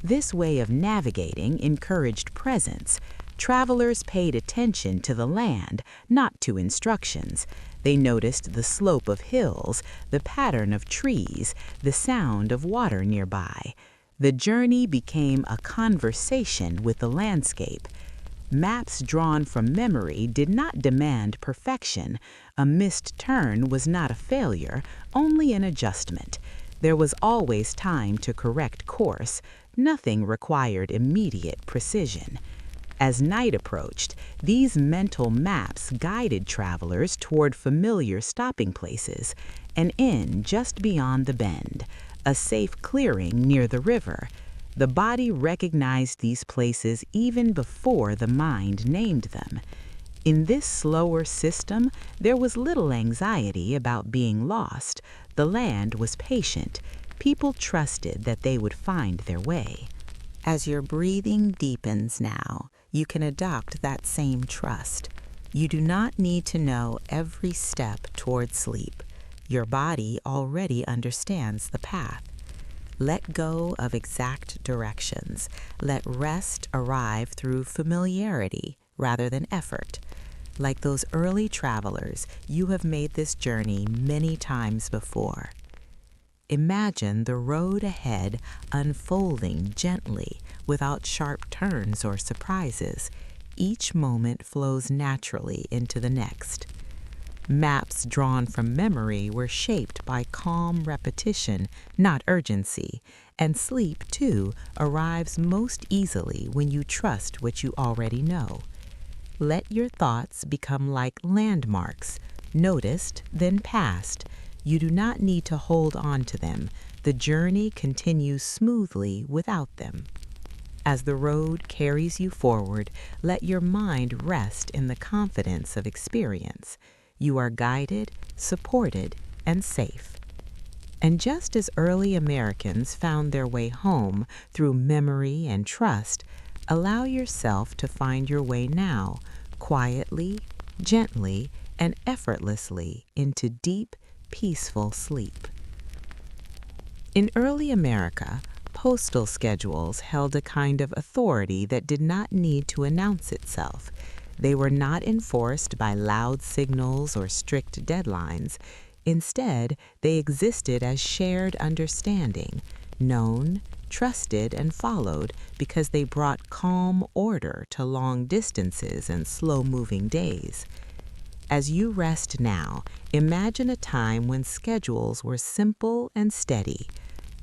This way of navigating encouraged presence. Travelers paid attention to the land, not to instructions. They noticed the slope of hills, the pattern of trees, the sound of water nearby. The journey became a conversation with the landscape. Maps drawn from memory did not demand perfection. A missed turn was not a failure, only an adjustment. There was always time to correct course. Nothing required immediate precision. As night approached, these mental maps guided travelers toward familiar stopping places, an inn just beyond the bend, a safe clearing near the river. The body recognized these places even before the mind named them. In this slower system, there was little anxiety about being lost. The land was patient. People trusted that they would find their way. As your breathing deepens now, you can adopt that same trust. You do not need to know every step toward sleep. Your body already understands the path. Let go of exact directions. Let rest arrive through familiarity rather than effort. Like those early travelers, you have made this journey many times before. Imagine the road ahead unfolding gently, without sharp turns or surprises. Each moment flows naturally into the next. Maps drawn from memory were shaped by calm repetition, not urgency, and sleep, too, arrives most easily when you trust what you already know. Let your thoughts become like landmarks, noticed, then passed. You do not need to hold on to them. The journey continues smoothly without them. As the road carries you forward, let your mind rest in the confidence of experience. You are guided, supported, and safe. And just as early Americans found their way home through memory and trust, allow yourself to find your way now, quietly, gently, and effortlessly into deep, peaceful sleep. In early America, postal schedules held a kind of authority that did not need to announce itself. They were not enforced by loud signals or strict deadlines. Instead, they existed as shared understanding, known, trusted, and followed because they brought calm order to long distances and slow-moving days. As you rest now, imagine a time when schedules were simple and steady.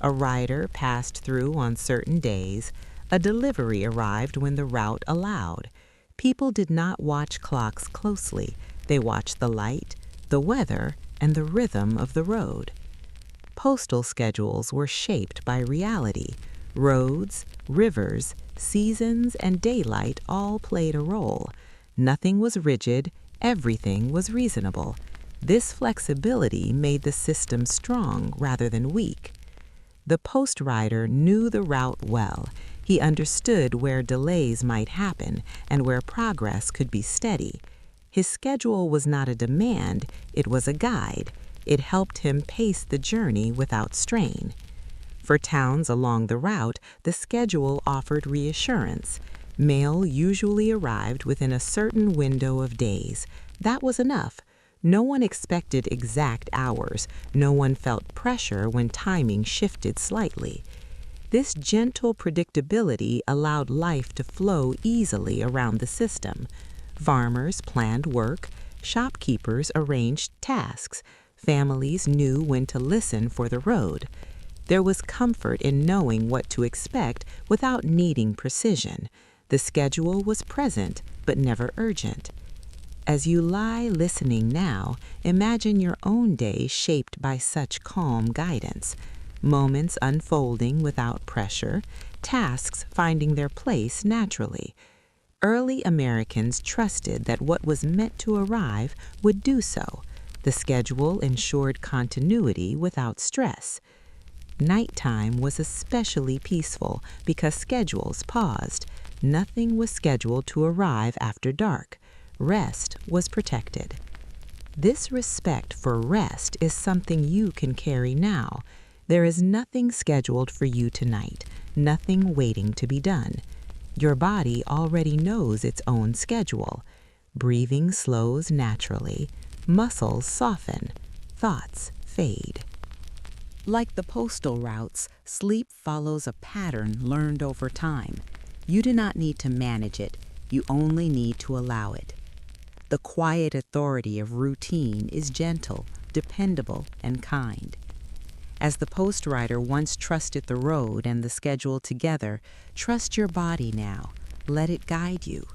A rider passed through on certain days. A delivery arrived when the route allowed. People did not watch clocks closely. They watched the light, the weather, and the rhythm of the road. Postal schedules were shaped by reality. Roads, rivers, seasons, and daylight all played a role. Nothing was rigid. Everything was reasonable. This flexibility made the system strong rather than weak. The post rider knew the route well. He understood where delays might happen and where progress could be steady. His schedule was not a demand, it was a guide. It helped him pace the journey without strain. For towns along the route, the schedule offered reassurance. Mail usually arrived within a certain window of days. That was enough. No one expected exact hours. No one felt pressure when timing shifted slightly. This gentle predictability allowed life to flow easily around the system. Farmers planned work. Shopkeepers arranged tasks. Families knew when to listen for the road. There was comfort in knowing what to expect without needing precision. The schedule was present, but never urgent. As you lie listening now, imagine your own day shaped by such calm guidance. Moments unfolding without pressure, tasks finding their place naturally. Early Americans trusted that what was meant to arrive would do so. The schedule ensured continuity without stress. Nighttime was especially peaceful because schedules paused. Nothing was scheduled to arrive after dark. Rest was protected. This respect for rest is something you can carry now. There is nothing scheduled for you tonight, nothing waiting to be done. Your body already knows its own schedule. Breathing slows naturally. Muscles soften. Thoughts fade. Like the postal routes, sleep follows a pattern learned over time. You do not need to manage it. You only need to allow it. The quiet authority of routine is gentle, dependable, and kind. As the post rider once trusted the road and the schedule together, trust your body now. Let it guide you.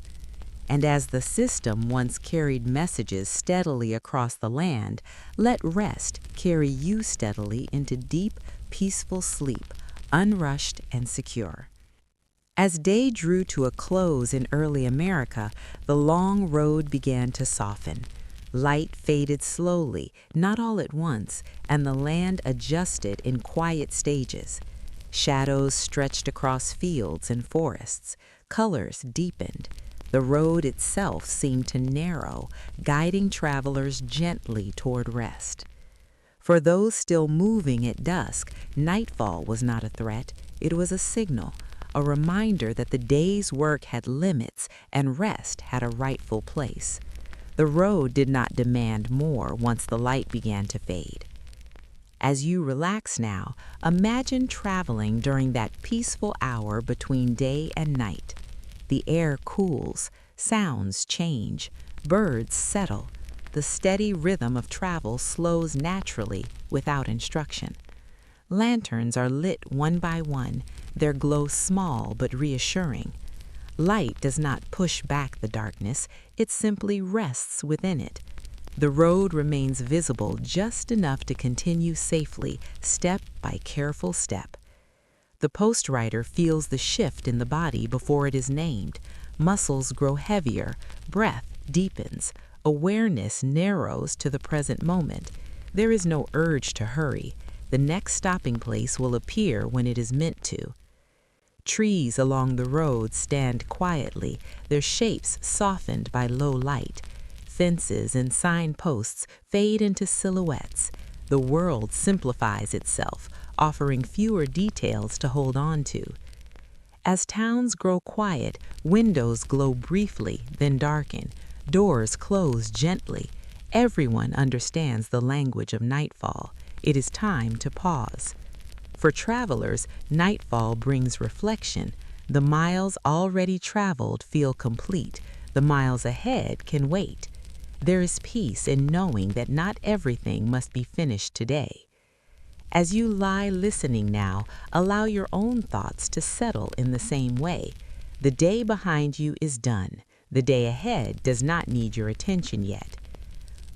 And as the system once carried messages steadily across the land, let rest carry you steadily into deep, peaceful sleep, unrushed and secure. As day drew to a close in early America, the long road began to soften. Light faded slowly, not all at once, and the land adjusted in quiet stages. Shadows stretched across fields and forests. Colors deepened. The road itself seemed to narrow, guiding travelers gently toward rest. For those still moving at dusk, nightfall was not a threat. It was a signal, a reminder that the day's work had limits and rest had a rightful place. The road did not demand more once the light began to fade. As you relax now, imagine traveling during that peaceful hour between day and night. The air cools, sounds change, birds settle. The steady rhythm of travel slows naturally without instruction. Lanterns are lit one by one, their glow small but reassuring. Light does not push back the darkness, it simply rests within it. The road remains visible just enough to continue safely, step by careful step. The post rider feels the shift in the body before it is named. Muscles grow heavier, breath deepens, awareness narrows to the present moment. There is no urge to hurry. The next stopping place will appear when it is meant to. Trees along the road stand quietly, their shapes softened by low light. Fences and signposts fade into silhouettes. The world simplifies itself, offering fewer details to hold on to. As towns grow quiet, windows glow briefly, then darken. Doors close gently. Everyone understands the language of nightfall. It is time to pause. For travelers, nightfall brings reflection. The miles already traveled feel complete. The miles ahead can wait. There is peace in knowing that not everything must be finished today. As you lie listening now, allow your own thoughts to settle in the same way. The day behind you is done. The day ahead does not need your attention yet.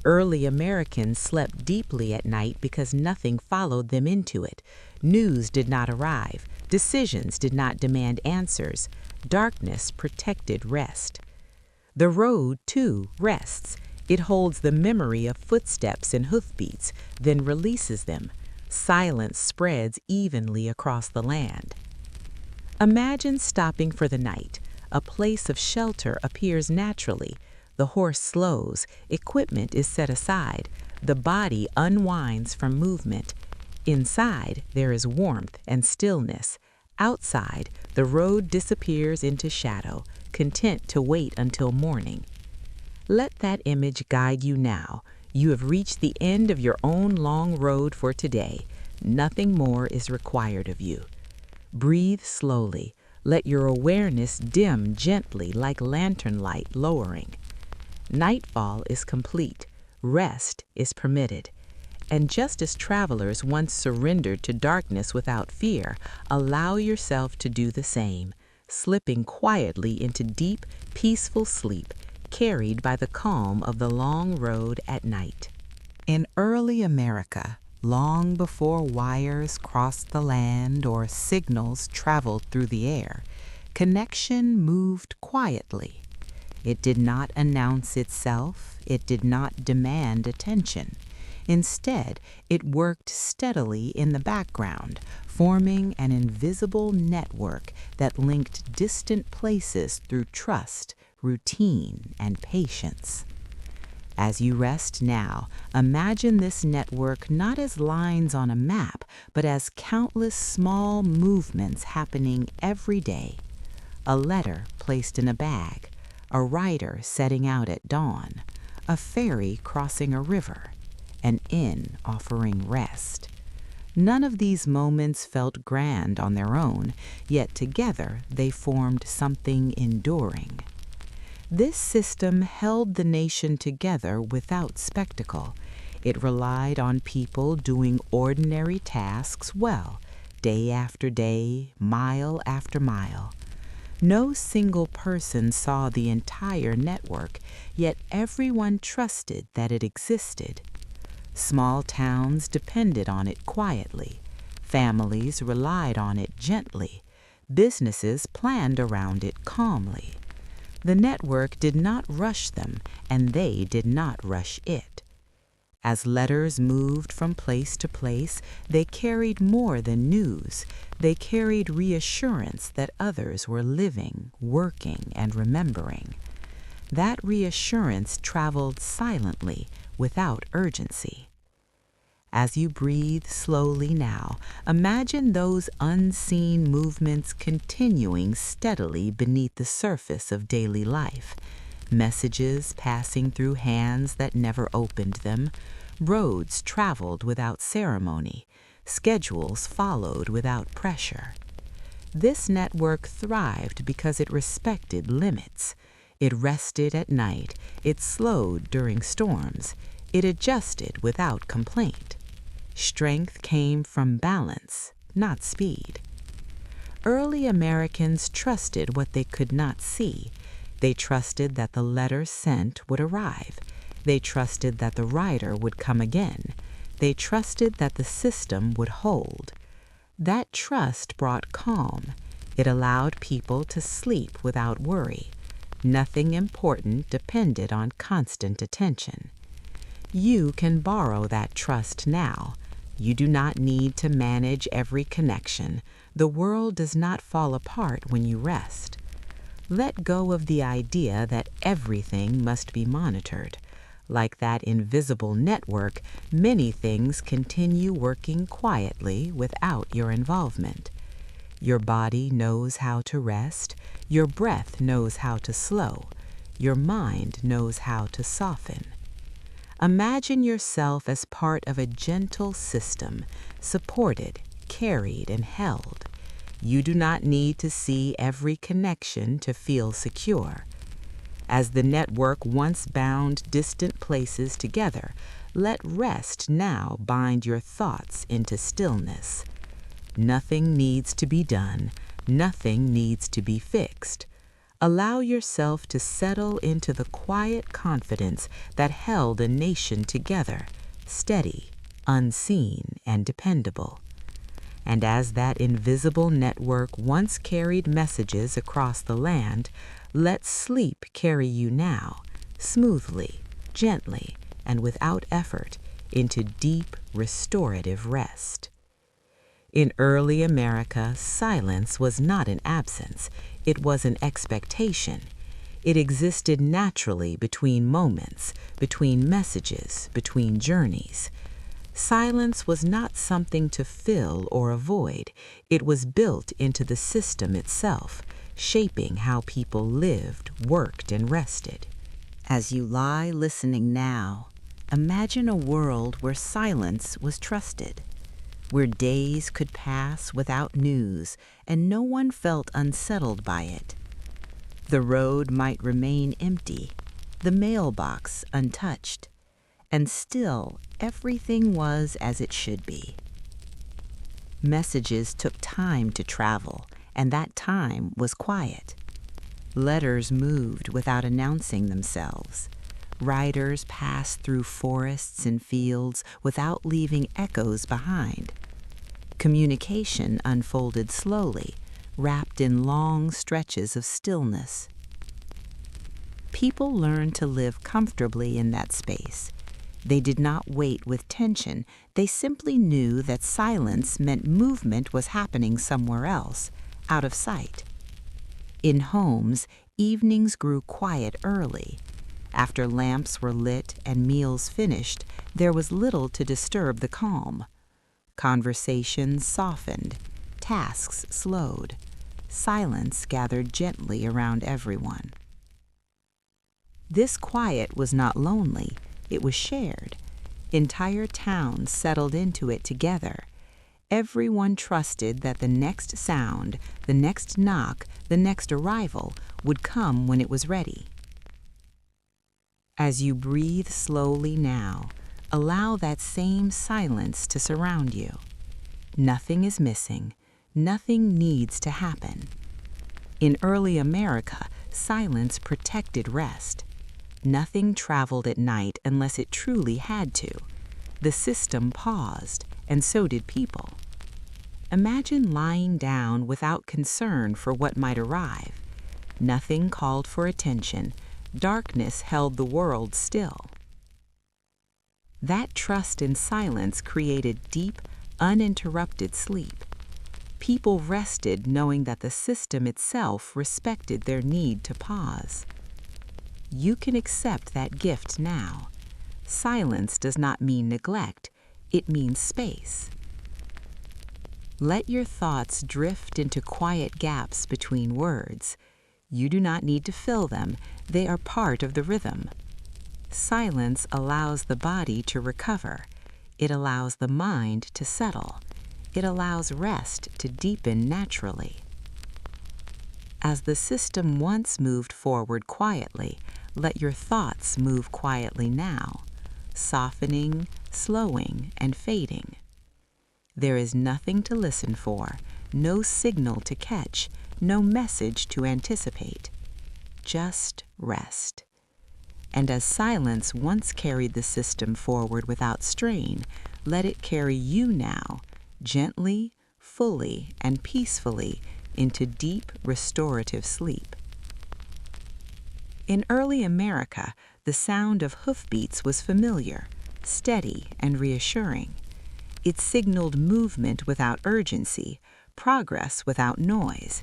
Early Americans slept deeply at night because nothing followed them into it. News did not arrive. Decisions did not demand answers. Darkness protected rest. The road, too, rests. It holds the memory of footsteps and hoofbeats, then releases them. Silence spreads evenly across the land. Imagine stopping for the night. A place of shelter appears naturally. The horse slows, equipment is set aside, the body unwinds from movement. Inside, there is warmth and stillness. Outside, the road disappears into shadow, content to wait until morning. Let that image guide you now. You have reached the end of your own long road for today. Nothing more is required of you. Breathe slowly. Let your awareness dim gently like lantern light lowering. Nightfall is complete. Rest is permitted. And just as travelers once surrendered to darkness without fear, allow yourself to do the same, slipping quietly into deep, peaceful sleep, carried by the calm of the long road at night. In early America, long before wires crossed the land or signals traveled through the air, connection moved quietly. It did not announce itself. It did not demand attention. Instead, it worked steadily in the background, forming an invisible network that linked distant places through trust, routine, and patience. As you rest now, imagine this network not as lines on a map, but as countless small movements happening every day. A letter placed in a bag, a rider setting out at dawn, a ferry crossing a river, an inn offering rest. None of these moments felt grand on their own, yet together they formed something enduring. This system held the nation together without spectacle. It relied on people doing ordinary tasks well, day after day, mile after mile. No single person saw the entire network, yet everyone trusted that it existed. Small towns depended on it quietly. Families relied on it gently. Businesses planned around it calmly. The network did not rush them, and they did not rush it. As letters moved from place to place, they carried more than news. They carried reassurance that others were living, working, and remembering. That reassurance traveled silently, without urgency. As you breathe slowly now, imagine those unseen movements continuing steadily beneath the surface of daily life. Messages passing through hands that never opened them, roads traveled without ceremony, schedules followed without pressure. This network thrived because it respected limits. It rested at night, it slowed during storms, it adjusted without complaint. Strength came from balance, not speed. Early Americans trusted what they could not see. They trusted that the letter sent would arrive. They trusted that the writer would come again. They trusted that the system would hold. That trust brought calm. It allowed people to sleep without worry. Nothing important depended on constant attention. You can borrow that trust now. You do not need to manage every connection. The world does not fall apart when you rest. Let go of the idea that everything must be monitored. Like that invisible network, many things continue working quietly without your involvement. Your body knows how to rest. Your breath knows how to slow. Your mind knows how to soften. Imagine yourself as part of a gentle system, supported, carried, and held. You do not need to see every connection to feel secure. As the network once bound distant places together, let rest now bind your thoughts into stillness. Nothing needs to be done. Nothing needs to be fixed. Allow yourself to settle into the quiet confidence that held a nation together, steady, unseen, and dependable. And as that invisible network once carried messages across the land, let sleep carry you now, smoothly, gently, and without effort, into deep, restorative rest. In early America, silence was not an absence, it was an expectation. It existed naturally between moments, between messages, between journeys. Silence was not something to fill or avoid. It was built into the system itself, shaping how people lived, worked, and rested. As you lie listening now, imagine a world where silence was trusted, where days could pass without news and no one felt unsettled by it. The road might remain empty, the mailbox untouched, and still everything was as it should be. Messages took time to travel, and that time was quiet. Letters moved without announcing themselves. Riders passed through forests and fields without leaving echoes behind. Communication unfolded slowly, wrapped in long stretches of stillness. People learned to live comfortably in that space. They did not wait with tension. They simply knew that silence meant movement was happening somewhere else, out of sight. In homes, evenings grew quiet early. After lamps were lit and meals finished, there was little to disturb the calm. Conversations softened, tasks slowed, silence gathered gently around everyone. This quiet was not lonely, it was shared. Entire towns settled into it together. Everyone trusted that the next sound, the next knock, the next arrival would come when it was ready. As you breathe slowly now, Allow that same silence to surround you. Nothing is missing. Nothing needs to happen. In early America, silence protected rest. Nothing traveled at night unless it truly had to. The system paused, and so did people. Imagine lying down without concern for what might arrive. Nothing called for attention. Darkness held the world still. That trust in silence created deep, uninterrupted sleep. People rested knowing that the system itself respected their need to pause. You can accept that gift now. Silence does not mean neglect, it means space. Let your thoughts drift into quiet gaps between words. You do not need to fill them, they are part of the rhythm. Silence allows the body to recover. It allows the mind to settle. It allows rest to deepen naturally. As the system once moved forward quietly, let your thoughts move quietly now, softening, slowing, and fading. There is nothing to listen for, no signal to catch, no message to anticipate. Just rest. And as silence once carried the system forward without strain, let it carry you now, gently, fully, and peacefully into deep, restorative sleep. In early America, the sound of hoofbeats was familiar, steady, and reassuring. It signaled movement without urgency, progress without noise.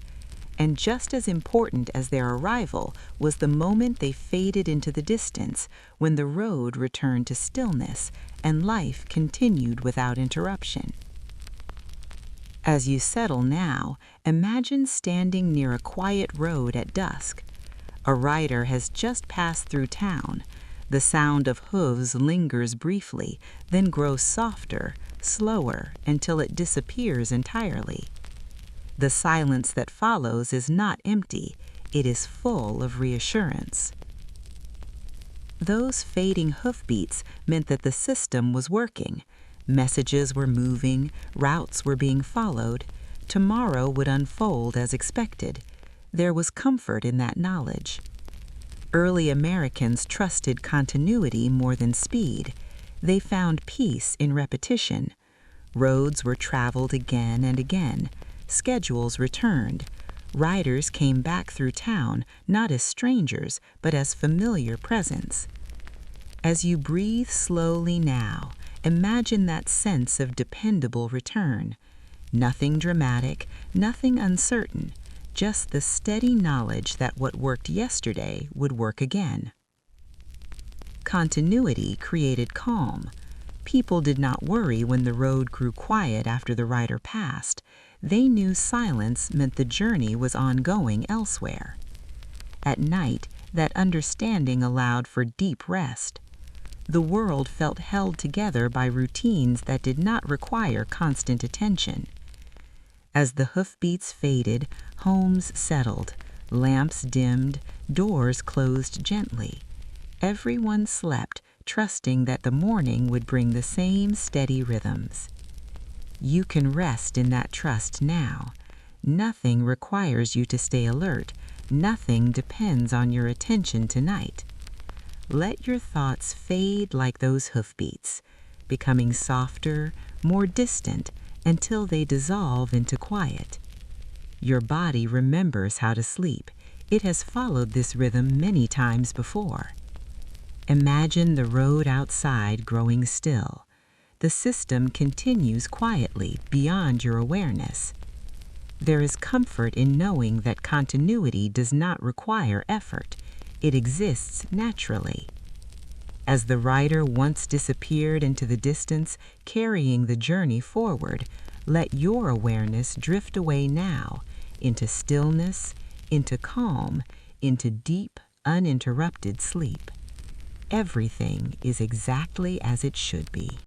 And just as important as their arrival was the moment they faded into the distance, when the road returned to stillness and life continued without interruption. As you settle now, imagine standing near a quiet road at dusk. A rider has just passed through town. The sound of hooves lingers briefly, then grows softer, slower, until it disappears entirely. The silence that follows is not empty, it is full of reassurance. Those fading hoofbeats meant that the system was working. Messages were moving, routes were being followed. Tomorrow would unfold as expected. There was comfort in that knowledge. Early Americans trusted continuity more than speed. They found peace in repetition. Roads were traveled again and again. Schedules returned. Riders came back through town, not as strangers, but as familiar presence. As you breathe slowly now, imagine that sense of dependable return. Nothing dramatic, nothing uncertain, just the steady knowledge that what worked yesterday would work again. Continuity created calm. People did not worry when the road grew quiet after the rider passed. They knew silence meant the journey was ongoing elsewhere. At night, that understanding allowed for deep rest. The world felt held together by routines that did not require constant attention. As the hoofbeats faded, homes settled, lamps dimmed, doors closed gently. Everyone slept, trusting that the morning would bring the same steady rhythms. You can rest in that trust now. Nothing requires you to stay alert. Nothing depends on your attention tonight. Let your thoughts fade like those hoofbeats, becoming softer, more distant, until they dissolve into quiet. Your body remembers how to sleep. It has followed this rhythm many times before. Imagine the road outside growing still. The system continues quietly beyond your awareness. There is comfort in knowing that continuity does not require effort. It exists naturally. As the rider once disappeared into the distance, carrying the journey forward, let your awareness drift away now, into stillness, into calm, into deep, uninterrupted sleep. Everything is exactly as it should be.